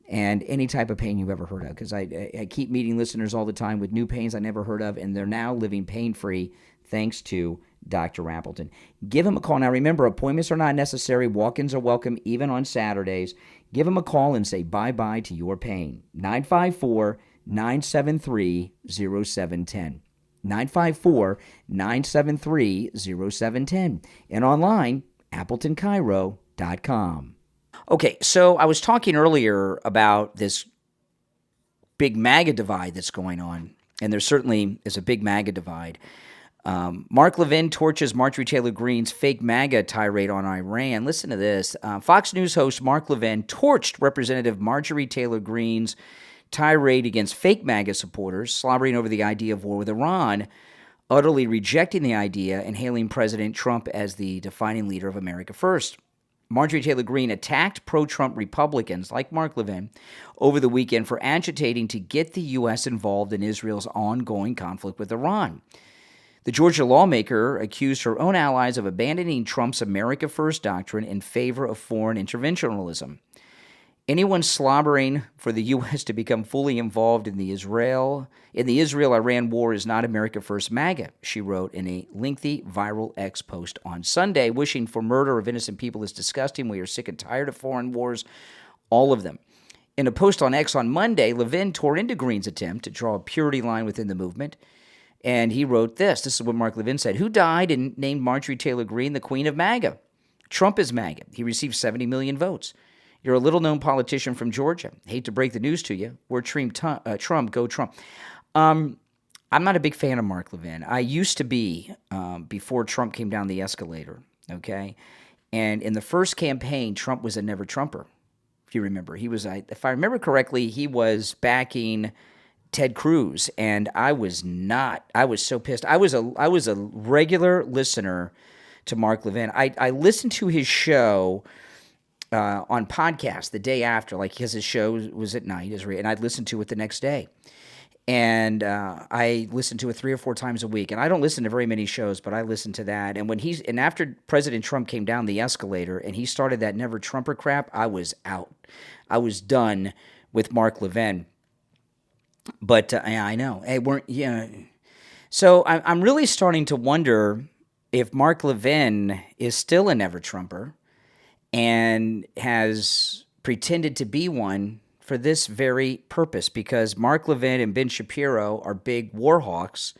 and any type of pain you've ever heard of. Because I keep meeting listeners all the time with new pains I never heard of, and they're now living pain-free thanks to Dr. Appleton. Give him a call. Now, remember, appointments are not necessary. Walk-ins are welcome, even on Saturdays. Give him a call and say bye-bye to your pain. 954-973-0710. 954-973-0710. And online, AppletonCairo.com. Okay, so I was talking earlier about this big MAGA divide that's going on, and there certainly is a big MAGA divide. Mark Levin torches Marjorie Taylor Greene's fake MAGA tirade on Iran. Listen to this. Fox News host Mark Levin torched Representative Marjorie Taylor Greene's tirade against fake MAGA supporters, slobbering over the idea of war with Iran, utterly rejecting the idea and hailing President Trump as the defining leader of America First. Marjorie Taylor Greene attacked pro-Trump Republicans like Mark Levin over the weekend for agitating to get the U.S. involved in Israel's ongoing conflict with Iran. The Georgia lawmaker accused her own allies of abandoning Trump's America First doctrine in favor of foreign interventionism. Anyone slobbering for the U.S. to become fully involved in the Israel-Iran war is not America First MAGA, she wrote in a lengthy viral X post on Sunday. Wishing for murder of innocent people is disgusting. We are sick and tired of foreign wars, all of them. In a post on X on Monday, Levin tore into Greene's attempt to draw a purity line within the movement, and he wrote this. This is what Mark Levin said. Who died and named Marjorie Taylor Greene the queen of MAGA? Trump is MAGA. He received 70 million votes. You're a little-known politician from Georgia. Hate to break the news to you. We're Trump, go Trump. I'm not a big fan of Mark Levin. I used to be before Trump came down the escalator, okay? And in the first campaign, Trump was a never-Trumper, if you remember. He was, if I remember correctly, he was backing Ted Cruz, and I was not. I was so pissed. I was a regular listener to Mark Levin. I listened to his show on podcast the day after, like, because his show was at night, and I'd listen to it the next day. And I listened to it 3 or 4 times a week. And I don't listen to very many shows, but I listened to that. And after President Trump came down the escalator and he started that never Trumper crap, I was out. I was done with Mark Levin. But yeah, I know. Hey, so I'm really starting to wonder if Mark Levin is still a never Trumper and has pretended to be one for this very purpose, because Mark Levin and Ben Shapiro are big war hawks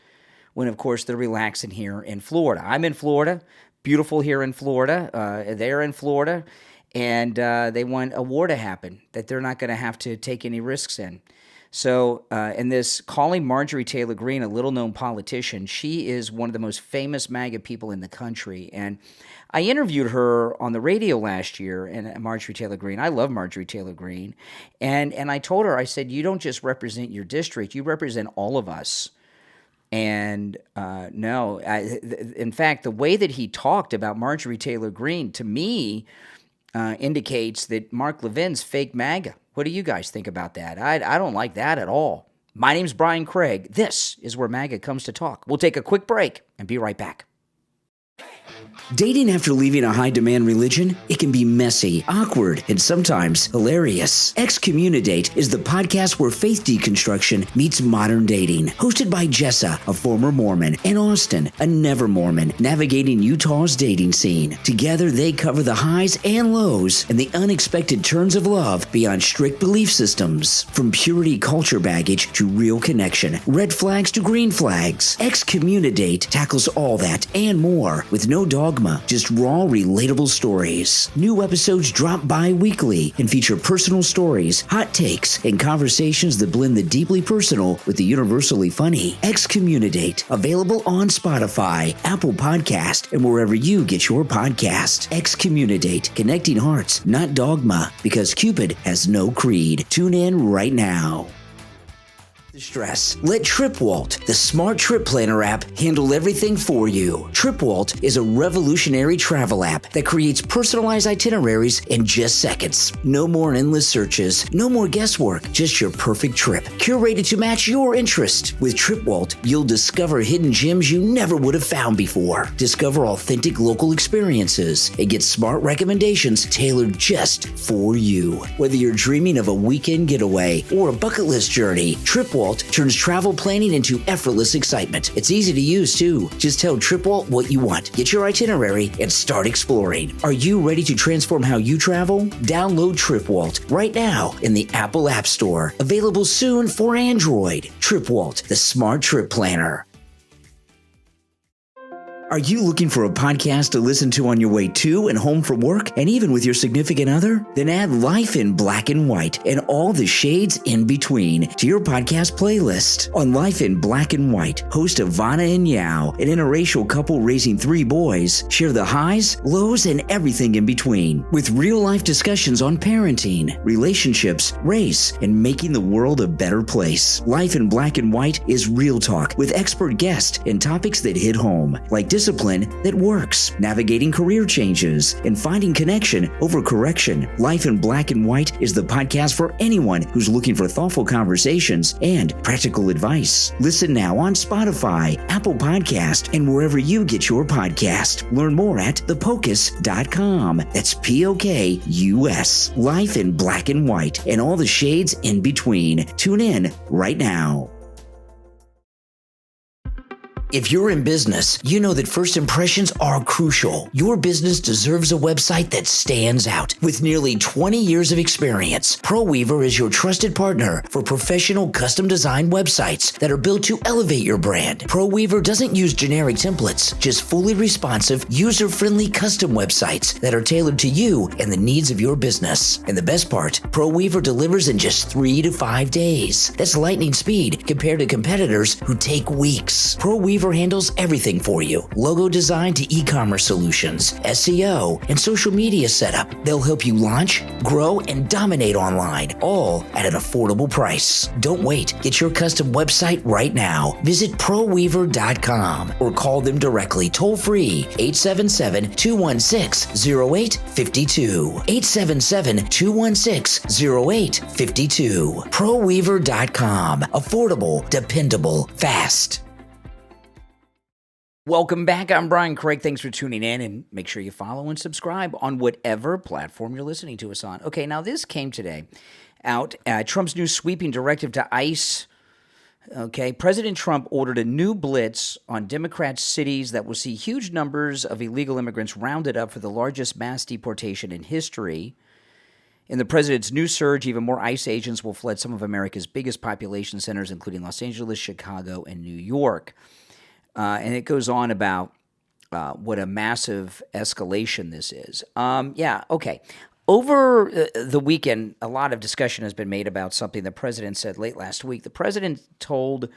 when, of course, they're relaxing here in Florida. I'm in Florida, beautiful here in Florida. They're in Florida, and they want a war to happen that they're not going to have to take any risks in. So in this calling Marjorie Taylor Greene a little-known politician, she is one of the most famous MAGA people in the country. And I interviewed her on the radio last year, and Marjorie Taylor Greene. I love Marjorie Taylor Greene. And I told her, I said, you don't just represent your district, you represent all of us. And in fact, the way that he talked about Marjorie Taylor Greene, to me, indicates that Mark Levin's fake MAGA. What do you guys think about that? I don't like that at all. My name's Brian Craig. This is where MAGA comes to talk. We'll take a quick break and be right back. Dating after leaving a high-demand religion? It can be messy, awkward, and sometimes hilarious. Excommunicate is the podcast where faith deconstruction meets modern dating. Hosted by Jessa, a former Mormon, and Austin, a never Mormon, navigating Utah's dating scene. Together, they cover the highs and lows and the unexpected turns of love beyond strict belief systems. From purity culture baggage to real connection, red flags to green flags. Excommunicate tackles all that and more with no dog dogma, just raw, relatable stories. New episodes drop bi-weekly and feature personal stories, hot takes, and conversations that blend the deeply personal with the universally funny. Excommunicate, available on Spotify, Apple Podcast, and wherever you get your podcast. Excommunicate, connecting hearts, not dogma, because Cupid has no creed. Tune in right now. Stress. Let TripWalt, the smart trip planner app, handle everything for you. TripWalt is a revolutionary travel app that creates personalized itineraries in just seconds. No more endless searches, no more guesswork, just your perfect trip, curated to match your interest. With TripWalt, you'll discover hidden gems you never would have found before. Discover authentic local experiences and get smart recommendations tailored just for you. Whether you're dreaming of a weekend getaway or a bucket list journey, TripWalt turns travel planning into effortless excitement. It's easy to use too. Just tell TripWalt what you want, get your itinerary, and start exploring. Are you ready to transform how you travel? Download TripWalt right now in the Apple App Store. Available soon for Android. TripWalt, the smart trip planner. Are you looking for a podcast to listen to on your way to and home from work, and even with your significant other? Then add Life in Black and White and all the shades in between to your podcast playlist. On Life in Black and White, host Ivana and Yao, an interracial couple raising 3 boys, share the highs, lows, and everything in between, with real-life discussions on parenting, relationships, race, and making the world a better place. Life in Black and White is real talk with expert guests and topics that hit home, like discipline that works, navigating career changes, and finding connection over correction. Life in Black and White is the podcast for anyone who's looking for thoughtful conversations and practical advice. Listen now on Spotify, Apple Podcast, and wherever you get your podcast. Learn more at thepocus.com. That's POKUS. Life in Black and White and all the shades in between. Tune in right now. If you're in business, you know that first impressions are crucial. Your business deserves a website that stands out. With nearly 20 years of experience, ProWeaver is your trusted partner for professional custom design websites that are built to elevate your brand. ProWeaver doesn't use generic templates, just fully responsive, user-friendly custom websites that are tailored to you and the needs of your business. And the best part, ProWeaver delivers in just 3 to 5 days. That's lightning speed compared to competitors who take weeks. ProWeaver handles everything for you. Logo design to e-commerce solutions, SEO, and social media setup. They'll help you launch, grow, and dominate online, all at an affordable price. Don't wait. Get your custom website right now. Visit ProWeaver.com or call them directly toll-free 877-216-0852. 877-216-0852. ProWeaver.com. Affordable, dependable, fast. Welcome back. I'm Brian Craig. Thanks for tuning in, and make sure you follow and subscribe on whatever platform you're listening to us on. Okay, now this came today out. Trump's new sweeping directive to ICE. Okay, President Trump ordered a new blitz on Democrat cities that will see huge numbers of illegal immigrants rounded up for the largest mass deportation in history. In the president's new surge, even more ICE agents will flood some of America's biggest population centers, including Los Angeles, Chicago, and New York. And it goes on about what a massive escalation this is. Okay. Over the weekend, a lot of discussion has been made about something the president said late last week. The president told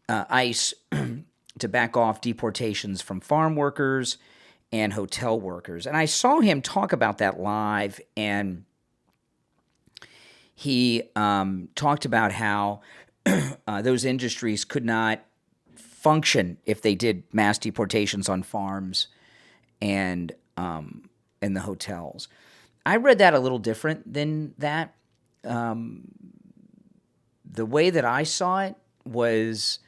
ICE to back off deportations from farm workers and hotel workers. And I saw him talk about that live, and he talked about how those industries could not function if they did mass deportations on farms and in the hotels. I read that a little different than that. The way that I saw it was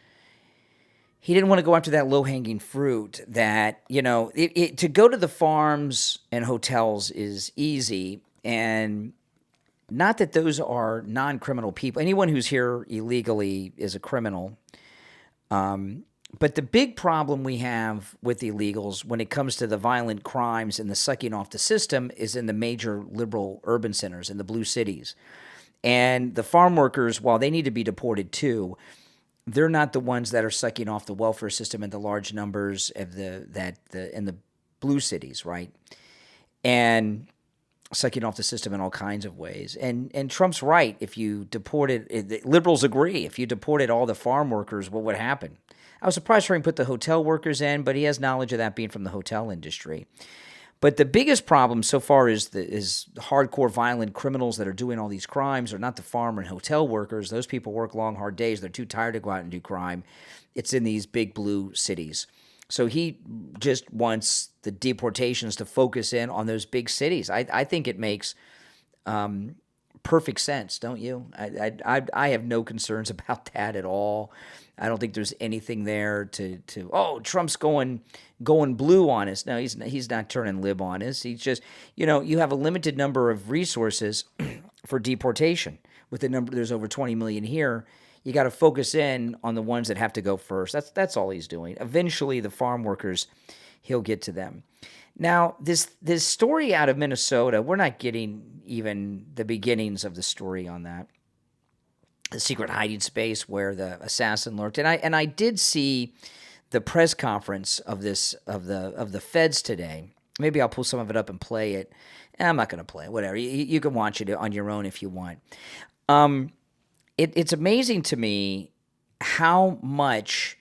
he didn't want to go after that low-hanging fruit that, to go to the farms and hotels is easy, and not that those are non-criminal people. Anyone who's here illegally is a criminal. But the big problem we have with illegals when it comes to the violent crimes and the sucking off the system is in the major liberal urban centers, in the blue cities. And the farm workers, while they need to be deported too, they're not the ones that are sucking off the welfare system in the large numbers of in the blue cities, right? And sucking off the system in all kinds of ways. And Trump's right. If you deported, liberals agree, if you deported all the farm workers, what would happen? I was surprised for him to put the hotel workers in, but he has knowledge of that being from the hotel industry. But the biggest problem so far is hardcore violent criminals that are doing all these crimes are not the farm and hotel workers. Those people work long, hard days. They're too tired to go out and do crime. It's in these big blue cities. So he just wants the deportations to focus in on those big cities. I think it makes perfect sense, don't you? I have no concerns about that at all. I don't think there's anything there to Trump's going blue on us. No, he's not turning lib on us. He's just, you have a limited number of resources for deportation. With the number, there's over 20 million here. You got to focus in on the ones that have to go first. That's all he's doing. Eventually, the farm workers, he'll get to them. Now, this story out of Minnesota, we're not getting even the beginnings of the story on that. The secret hiding space where the assassin lurked, and I did see the press conference of the feds today. Maybe I'll pull some of it up and play it. I'm not going to play it. Whatever. You can watch it on your own if you want. It's amazing to me how much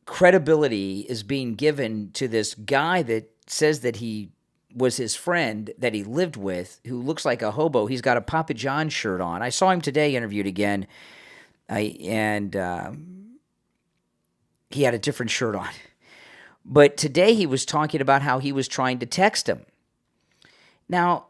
credibility is being given to this guy that says that he was his friend that he lived with, who looks like a hobo. He's got a Papa John shirt on. I saw him today interviewed again, and he had a different shirt on. But today he was talking about how he was trying to text him. Now,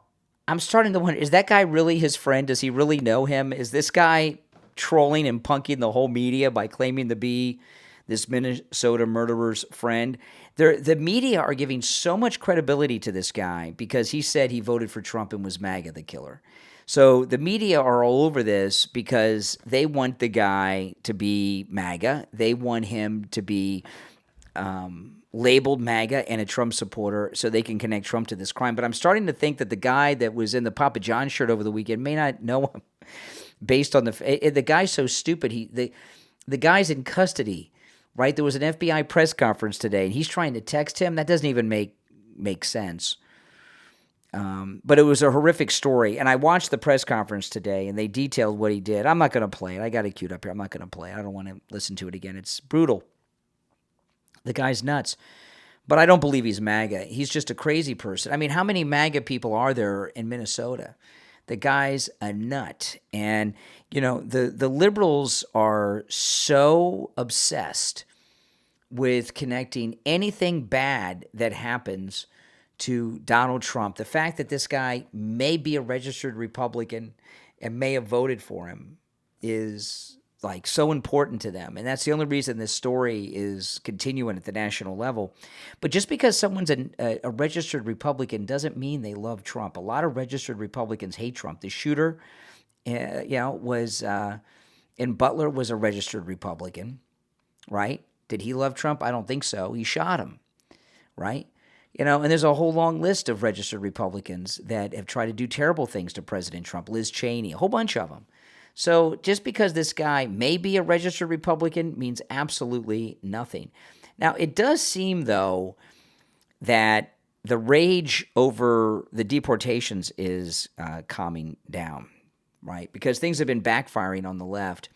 I'm starting to wonder, is that guy really his friend? Does he really know him? Is this guy trolling and punking the whole media by claiming to be this Minnesota murderer's friend? The media are giving so much credibility to this guy because he said he voted for Trump and was MAGA, the killer. So the media are all over this because they want the guy to be MAGA. They want him to be labeled MAGA and a Trump supporter so they can connect Trump to this crime. But I'm starting to think that the guy that was in the Papa John shirt over the weekend may not know him based on the guy's so stupid. The guy's in custody, right? There was an FBI press conference today, and he's trying to text him. That doesn't even make sense. But it was a horrific story, and I watched the press conference today, and they detailed what he did. I'm not going to play it. I got it queued up here. I'm not going to play it. I don't want to listen to it again. It's brutal. The guy's nuts. But I don't believe he's MAGA. He's just a crazy person. I mean, how many MAGA people are there in Minnesota? The guy's a nut. And, the liberals are so obsessed with connecting anything bad that happens to Donald Trump. The fact that this guy may be a registered Republican and may have voted for him is so important to them. And that's the only reason this story is continuing at the national level. But just because someone's a registered Republican doesn't mean they love Trump. A lot of registered Republicans hate Trump. The shooter, was in Butler was a registered Republican, right? Did he love Trump? I don't think so. He shot him, right? And there's a whole long list of registered Republicans that have tried to do terrible things to President Trump. Liz Cheney, a whole bunch of them. So just because this guy may be a registered Republican means absolutely nothing. Now, it does seem, though, that the rage over the deportations is calming down, right? Because things have been backfiring on the left.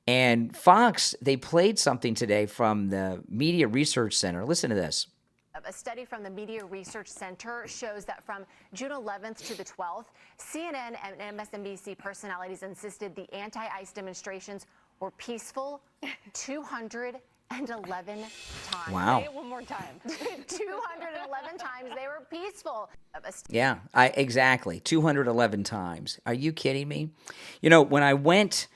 And Fox, they played something today from the Media Research Center. Listen to this. A study from the Media Research Center shows that from June 11th to the 12th, CNN and MSNBC personalities insisted the anti-ICE demonstrations were peaceful 211 times. Wow. Say it one more time. 211 times they were peaceful. Yeah, exactly. 211 times. Are you kidding me? When I went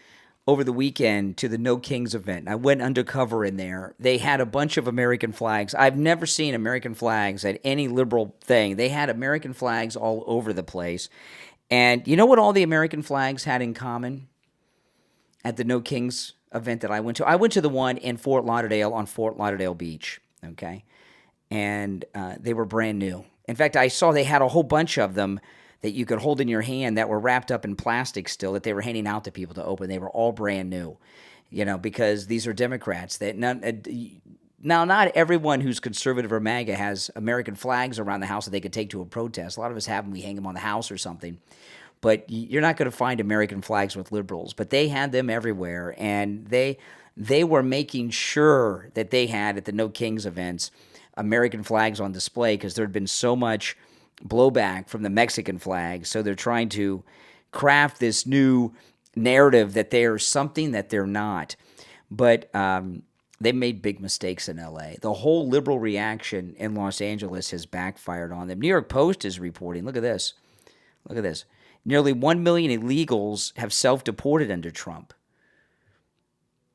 over the weekend to the No Kings event, I went undercover in there. They had a bunch of American flags. I've never seen American flags at any liberal thing. They had American flags all over the place. And you know what all the American flags had in common at the No Kings event that I went to? I went to the one in Fort Lauderdale on Fort Lauderdale Beach, okay? And they were brand new. In fact, I saw they had a whole bunch of them that you could hold in your hand that were wrapped up in plastic still that they were handing out to people to open. They were all brand new, because these are Democrats. That Now, not everyone who's conservative or MAGA has American flags around the house that they could take to a protest. A lot of us have them. We hang them on the house or something. But you're not going to find American flags with liberals. But they had them everywhere, and they were making sure that they had, at the No Kings events, American flags on display because there had been so much blowback from the Mexican flag. So they're trying to craft this new narrative that they're something that they're not. But they made big mistakes in L.A. The whole liberal reaction in Los Angeles has backfired on them. New York Post is reporting, look at this. Look at this. Nearly 1 million illegals have self-deported under Trump.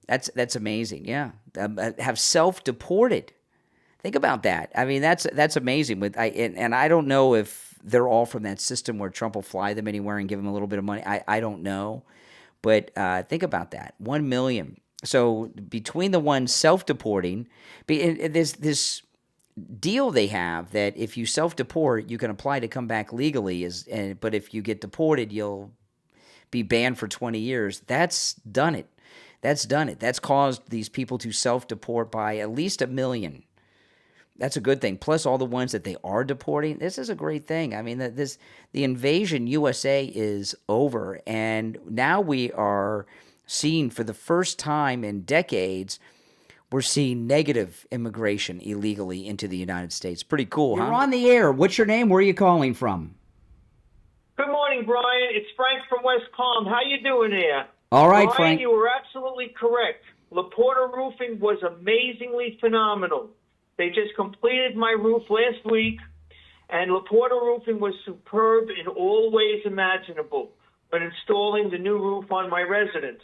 That's amazing, yeah. Have self-deported. Think about that. I mean, that's amazing. And I don't know if they're all from that system where Trump will fly them anywhere and give them a little bit of money. I don't know. But think about that. 1 million. So between the ones self-deporting, there's this deal they have that if you self-deport, you can apply to come back legally. But if you get deported, you'll be banned for 20 years. That's done it. That's caused these people to self-deport by at least 1 million. That's a good thing. Plus all the ones that they are deporting. This is a great thing. I mean, the invasion USA is over, and now we are seeing for the first time in decades, we're seeing negative immigration illegally into the United States. Pretty cool, huh? You're on the air. What's your name? Where are you calling from? Good morning, Brian. It's Frank from West Palm. How you doing there? All right, Brian, Frank. You were absolutely correct. LaPorta Roofing was amazingly phenomenal. They just completed my roof last week, and LaPorta Roofing was superb in all ways imaginable when installing the new roof on my residence.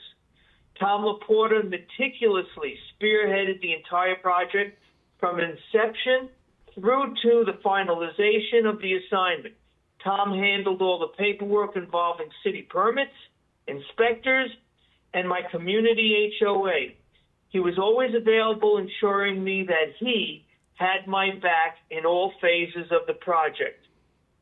Tom LaPorta meticulously spearheaded the entire project from inception through to the finalization of the assignment. Tom handled all the paperwork involving city permits, inspectors, and my community HOA. He was always available, ensuring me that he had my back in all phases of the project.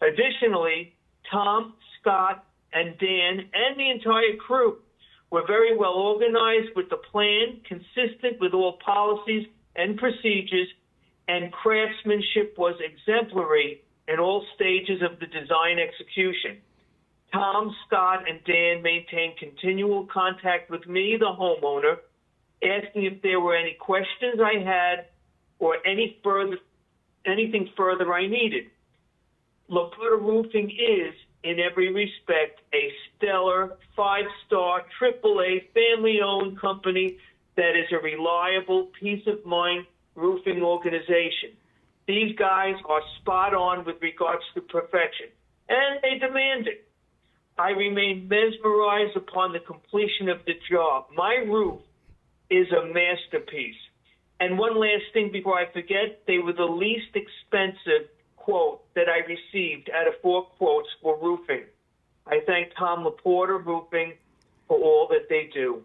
Additionally, Tom, Scott, and Dan, and the entire crew were very well organized with the plan, consistent with all policies and procedures, and craftsmanship was exemplary in all stages of the design execution. Tom, Scott, and Dan maintained continual contact with me, the homeowner, asking if there were any questions I had or anything further I needed. LaPorta Roofing is, in every respect, a stellar, 5-star, AAA, family-owned company that is a reliable, peace-of-mind roofing organization. These guys are spot on with regards to perfection, and they demand it. I remain mesmerized upon the completion of the job. My roof is a masterpiece. And one last thing before I forget, they were the least expensive quote that I received out of 4 quotes for roofing. I thank Tom LaPorta Roofing for all that they do.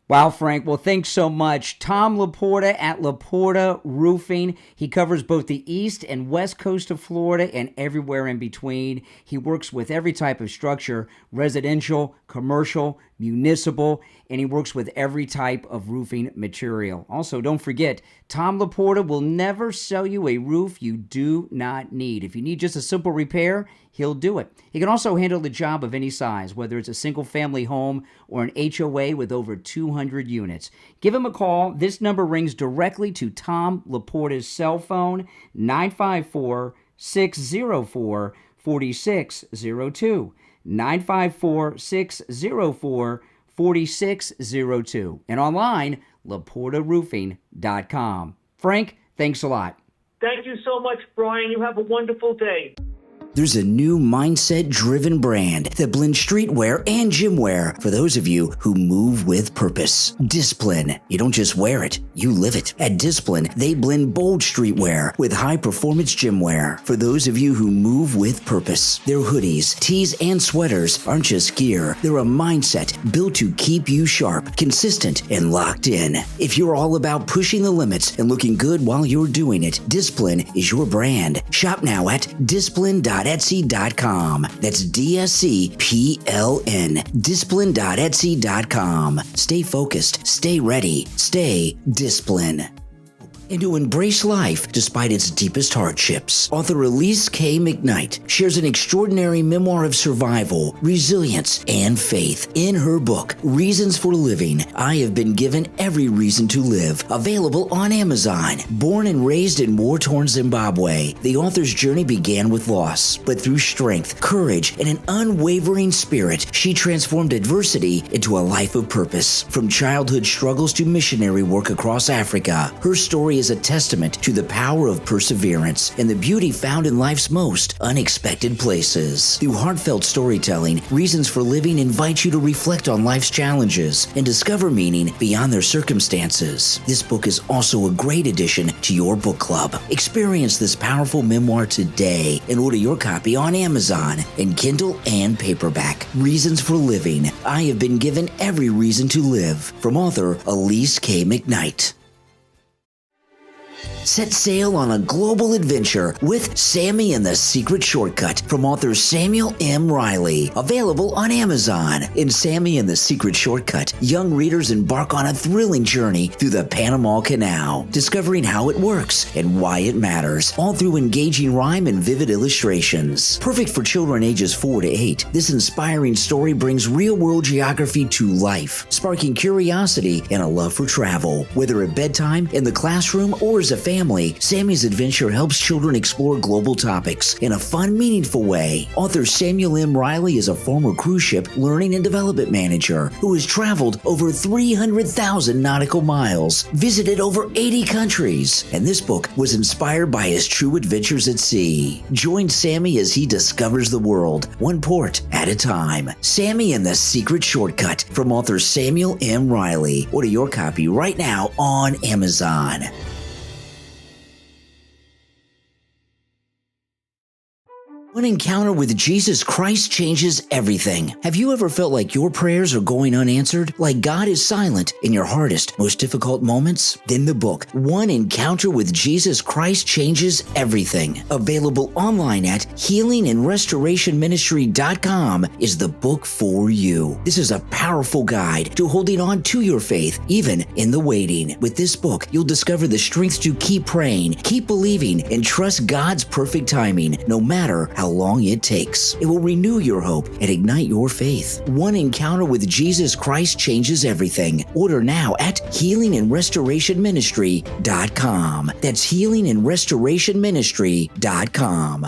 Wow, Frank. Well, thanks so much. Tom LaPorta at LaPorta Roofing. He covers both the east and west coast of Florida and everywhere in between. He works with every type of structure, residential, commercial, municipal, and he works with every type of roofing material. Also, don't forget, Tom LaPorta will never sell you a roof you do not need. If you need just a simple repair, he'll do it. He can also handle the job of any size, whether it's a single-family home or an HOA with over 200 units. Give him a call. This number rings directly to Tom LaPorta's cell phone, 954-604-4602. 954-604-4602. And online, LaPortaRoofing.com. Frank, thanks a lot. Thank you so much, Brian. You have a wonderful day. There's a new mindset-driven brand that blends streetwear and gym wear for those of you who move with purpose. Discipline. You don't just wear it, you live it. At Discipline, they blend bold streetwear with high-performance gym wear for those of you who move with purpose. Their hoodies, tees, and sweaters aren't just gear. They're a mindset built to keep you sharp, consistent, and locked in. If you're all about pushing the limits and looking good while you're doing it, Discipline is your brand. Shop now at discipline.etsy.com. That's DSCPLN. Discipline.etsy.com. Stay focused, stay ready, stay disciplined. and to embrace life despite its deepest hardships. Author Elise K. McKnight shares an extraordinary memoir of survival, resilience, and faith. In her book, Reasons for Living, I Have Been Given Every Reason to Live, available on Amazon. Born and raised in war-torn Zimbabwe, the author's journey began with loss, but through strength, courage, and an unwavering spirit, she transformed adversity into a life of purpose. From childhood struggles to missionary work across Africa, her story is a testament to the power of perseverance and the beauty found in life's most unexpected places. Through heartfelt storytelling, Reasons for Living invites you to reflect on life's challenges and discover meaning beyond their circumstances. This book is also a great addition to your book club. Experience this powerful memoir today and order your copy on Amazon in Kindle and paperback. Reasons for Living, I Have Been Given Every Reason to Live, from author Elise K. McKnight. Set sail on a global adventure with Sammy and the Secret Shortcut from author Samuel M. Riley, available on Amazon. In Sammy and the Secret Shortcut, young readers embark on a thrilling journey through the Panama Canal, discovering how it works and why it matters, all through engaging rhyme and vivid illustrations. Perfect for children ages 4 to 8, this inspiring story brings real-world geography to life, sparking curiosity and a love for travel. Whether at bedtime, in the classroom, or as a family, Sammy's adventure helps children explore global topics in a fun, meaningful way. Author Samuel M. Riley is a former cruise ship learning and development manager who has traveled over 300,000 nautical miles, visited over 80 countries, and this book was inspired by his true adventures at sea. Join Sammy as he discovers the world, one port at a time. Sammy and the Secret Shortcut from author Samuel M. Riley. Order your copy right now on Amazon. One encounter with Jesus Christ changes everything. Have you ever felt like your prayers are going unanswered? Like God is silent in your hardest, most difficult moments? Then the book, One Encounter with Jesus Christ Changes Everything, available online at healingandrestorationministry.com, is the book for you. This is a powerful guide to holding on to your faith, even in the waiting. With this book, you'll discover the strength to keep praying, keep believing, and trust God's perfect timing, no matter how long it takes. It will renew your hope and ignite your faith. One Encounter with Jesus Christ Changes Everything. Order now at healingandrestorationministry.com. That's healingandrestorationministry.com.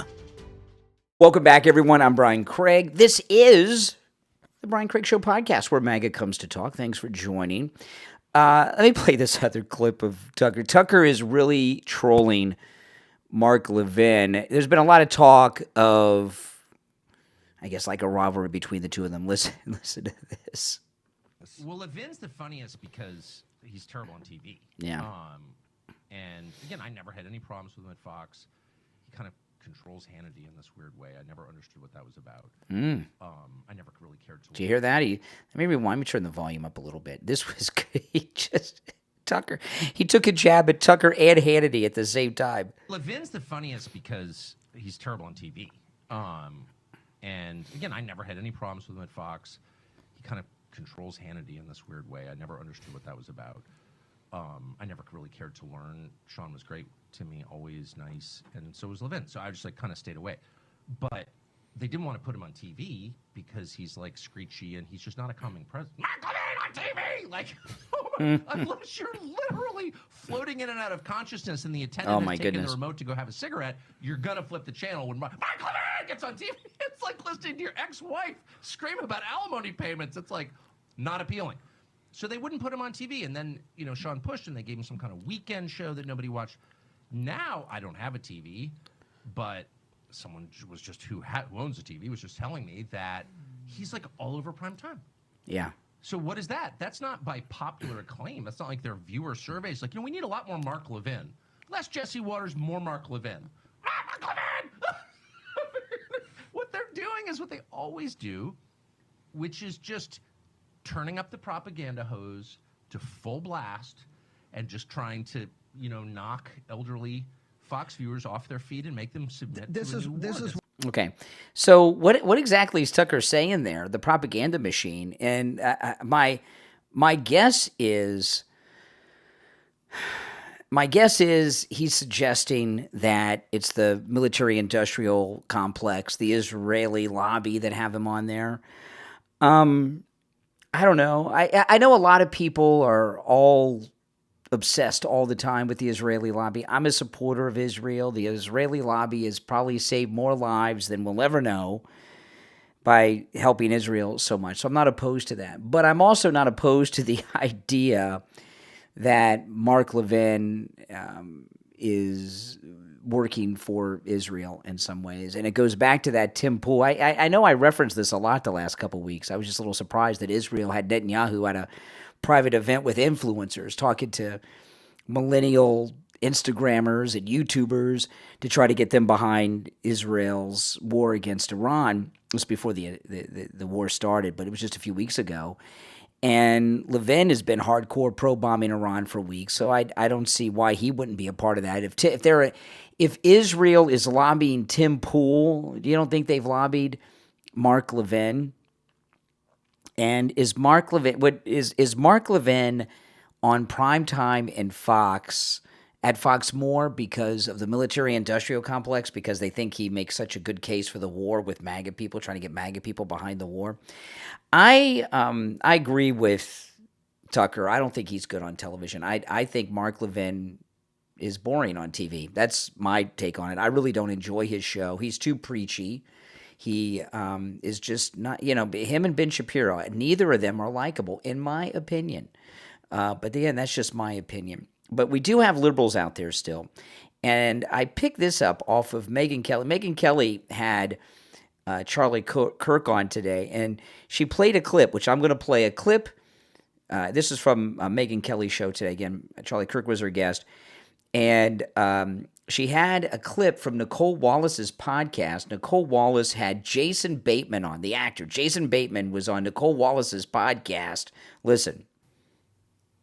Welcome back, everyone. I'm Brian Craig. This is the Brian Craig Show podcast, where MAGA comes to talk. Thanks for joining. Let me play this other clip of Tucker. Tucker is really trolling Mark Levin. There's been a lot of talk of, I guess, like a rivalry between the two of them. Listen to this. Well, Levin's the funniest because he's terrible on TV. Yeah. And again, I never had any problems with him at Fox. He kind of controls Hannity in this weird way. I never understood what that was about. I never really cared to. Did you hear that? Maybe why don't we turn the volume up a little bit? This was Tucker. He took a jab at Tucker and Hannity at the same time. Levin's the funniest because he's terrible on TV. And again, I never had any problems with him at Fox. He kind of controls Hannity in this weird way. I never understood what that was about. I never really cared to learn. Sean was great to me, always nice, and so was Levin. So I just kind of stayed away. But they didn't want to put him on TV because he's like screechy and he's just not a calming presence. Mark Levin on TV! Like, unless you're literally floating in and out of consciousness and the attendant is taking the remote to go have a cigarette, you're going to flip the channel when Mark Levin gets on TV. It's like listening to your ex-wife scream about alimony payments. It's like not appealing. So they wouldn't put him on TV. And then, Sean pushed and they gave him some kind of weekend show that nobody watched. Now I don't have a TV, but someone was just who owns a TV was just telling me that he's like all over prime time. Yeah. So what is that? That's not by popular acclaim. That's not like their viewer surveys. Like, we need a lot more Mark Levin. Less Jesse Waters, more Mark Levin. Mark Levin! What they're doing is what they always do, which is just turning up the propaganda hose to full blast and just trying to, knock elderly Fox viewers off their feet and make them submit to a new war. Okay, so what exactly is Tucker saying there? The propaganda machine, and my guess is My guess is he's suggesting that it's the military-industrial complex, the Israeli lobby that have him on there. I don't know. I know a lot of people are all obsessed all the time with the Israeli lobby. I'm a supporter of Israel. The Israeli lobby has probably saved more lives than we'll ever know by helping Israel so much. So I'm not opposed to that. But I'm also not opposed to the idea that Mark Levin is working for Israel in some ways. And it goes back to that Tim Pool. I know I referenced this a lot the last couple of weeks. I was just a little surprised that Israel had Netanyahu at a private event with influencers talking to millennial Instagrammers and YouTubers to try to get them behind Israel's war against Iran. It was before the war started, but it was just a few weeks ago. And Levin has been hardcore pro-bombing Iran for weeks, so I don't see why he wouldn't be a part of that. If Israel is lobbying Tim Pool, you don't think they've lobbied Mark Levin? And is Mark Levin on primetime in Fox at Fox more because of the military-industrial complex, because they think he makes such a good case for the war with MAGA people, trying to get MAGA people behind the war? I agree with Tucker. I don't think he's good on television. I think Mark Levin is boring on TV. That's my take on it. I really don't enjoy his show. He's too preachy. He is just not, him and Ben Shapiro, neither of them are likable, in my opinion. But again, that's just my opinion. But we do have liberals out there still. And I picked this up off of Megyn Kelly. Megyn Kelly had Charlie Kirk on today, and she played a clip, which I'm going to play a clip. This is from Megyn Kelly's show today. Again, Charlie Kirk was her guest. And she had a clip from Nicole Wallace's podcast. Nicole Wallace had Jason Bateman on, the actor. Jason Bateman was on Nicole Wallace's podcast. Listen.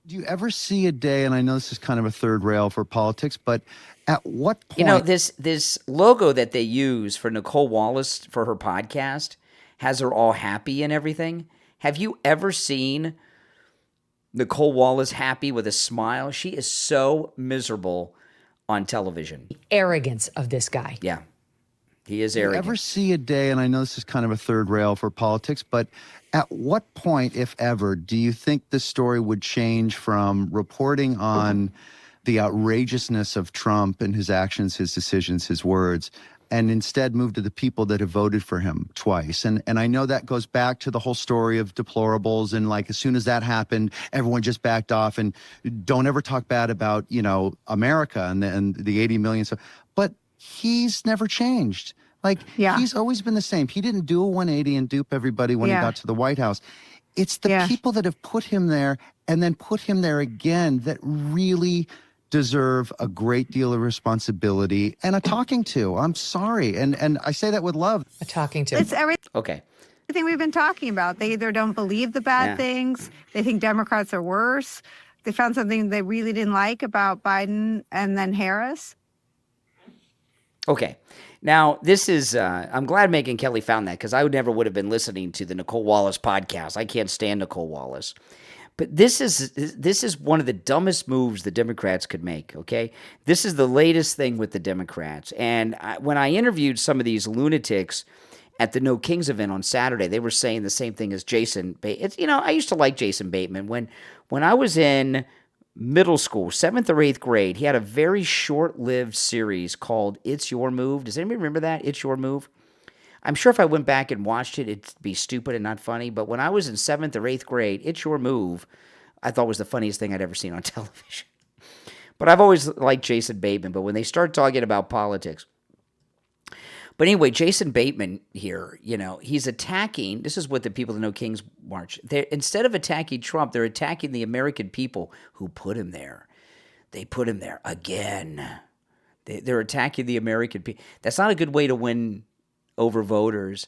Do you ever see a day, and I know this is kind of a third rail for politics, but at what point... this logo that they use for Nicole Wallace for her podcast has her all happy and everything. Have you ever seen Nicole Wallace happy with a smile? She is so miserable on television. The arrogance of this guy. Yeah, he is arrogant. Do you ever see a day, and I know this is kind of a third rail for politics, but at what point, if ever, do you think this story would change from reporting on the outrageousness of Trump and his actions, his decisions, his words, and instead move to the people that have voted for him twice? And I know that goes back to the whole story of deplorables, and like as soon as that happened, everyone just backed off and don't ever talk bad about, America and the 80 million. But he's never changed. He's always been the same. He didn't do a 180 and dupe everybody when he got to the White House. It's the people that have put him there and then put him there again that really deserve a great deal of responsibility and a talking to. I'm sorry. And I say that with love. A talking to. It's everything. Okay. Everything we've been talking about. They either don't believe the bad things. They think Democrats are worse. They found something they really didn't like about Biden and then Harris. Okay. Now, this is, I'm glad Megyn Kelly found that, because I would have been listening to the Nicole Wallace podcast. I can't stand Nicole Wallace. But this is one of the dumbest moves the Democrats could make, okay? This is the latest thing with the Democrats. And when I interviewed some of these lunatics at the No Kings event on Saturday, they were saying the same thing as Jason Bateman. I used to like Jason Bateman. When I was in middle school, 7th or 8th grade, he had a very short-lived series called It's Your Move. Does anybody remember that? It's Your Move? I'm sure if I went back and watched it, it'd be stupid and not funny. But when I was in 7th or 8th grade, It's Your Move, I thought was the funniest thing I'd ever seen on television. But I've always liked Jason Bateman. But when they start talking about politics. But anyway, Jason Bateman here, he's attacking. This is what the people of the No Kings March. Instead of attacking Trump, they're attacking the American people who put him there. They put him there again. They're attacking the American people. That's not a good way to win over voters.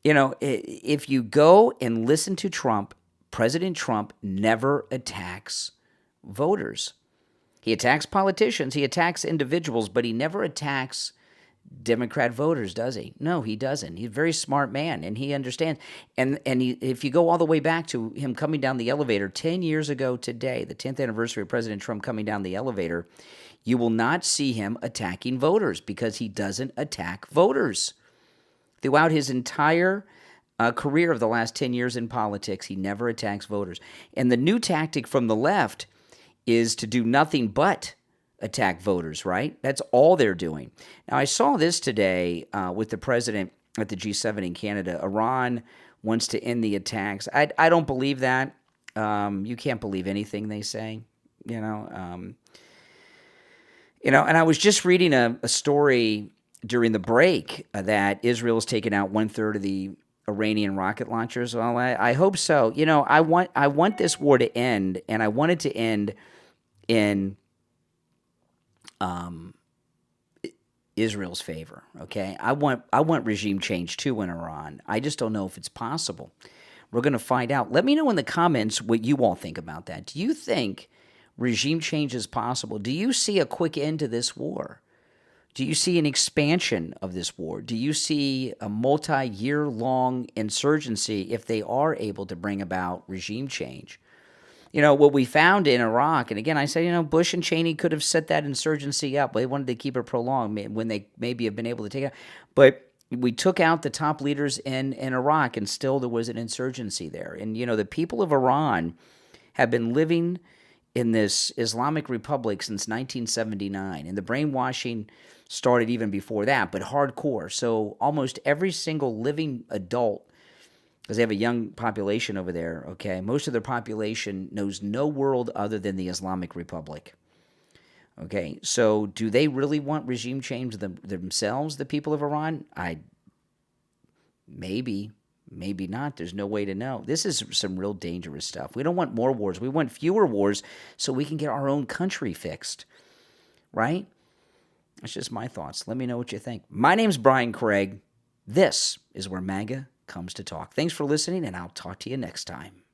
If you go and listen to Trump, President Trump never attacks voters. He attacks politicians. He attacks individuals, but he never attacks Democrat voters, does he? No, he doesn't. He's a very smart man, and he understands. And if you go all the way back to him coming down the elevator 10 years ago today, the 10th anniversary of President Trump coming down the elevator, you will not see him attacking voters because he doesn't attack voters. Throughout his entire career of the last 10 years in politics, he never attacks voters. And the new tactic from the left is to do nothing but attack voters, right? That's all they're doing. Now, I saw this today with the president at the G7 in Canada. Iran wants to end the attacks. I don't believe that. You can't believe anything they say, and I was just reading a story during the break that Israel's taken out 1/3 of the Iranian rocket launchers. Well, I hope so. I want this war to end, and I want it to end in Israel's favor. Okay, I want regime change too in Iran. I just don't know if it's possible. We're going to find out. Let me know in the comments what you all think about that. Do you think regime change is possible? Do you see a quick end to this war? Do you see an expansion of this war? Do you see a multi-year-long insurgency if they are able to bring about regime change? What we found in Iraq, and again, I say, Bush and Cheney could have set that insurgency up. They wanted to keep it prolonged when they maybe have been able to take it out. But we took out the top leaders in Iraq, and still there was an insurgency there. And, the people of Iran have been living in this Islamic Republic since 1979. And the brainwashing started even before that, but hardcore. So almost every single living adult, because they have a young population over there, okay? Most of their population knows no world other than the Islamic Republic, okay? So do they really want regime change themselves, the people of Iran? Maybe not. There's no way to know. This is some real dangerous stuff. We don't want more wars. We want fewer wars so we can get our own country fixed, right? That's just my thoughts. Let me know what you think. My name's Brian Craig. This is where MAGA comes to talk. Thanks for listening, and I'll talk to you next time.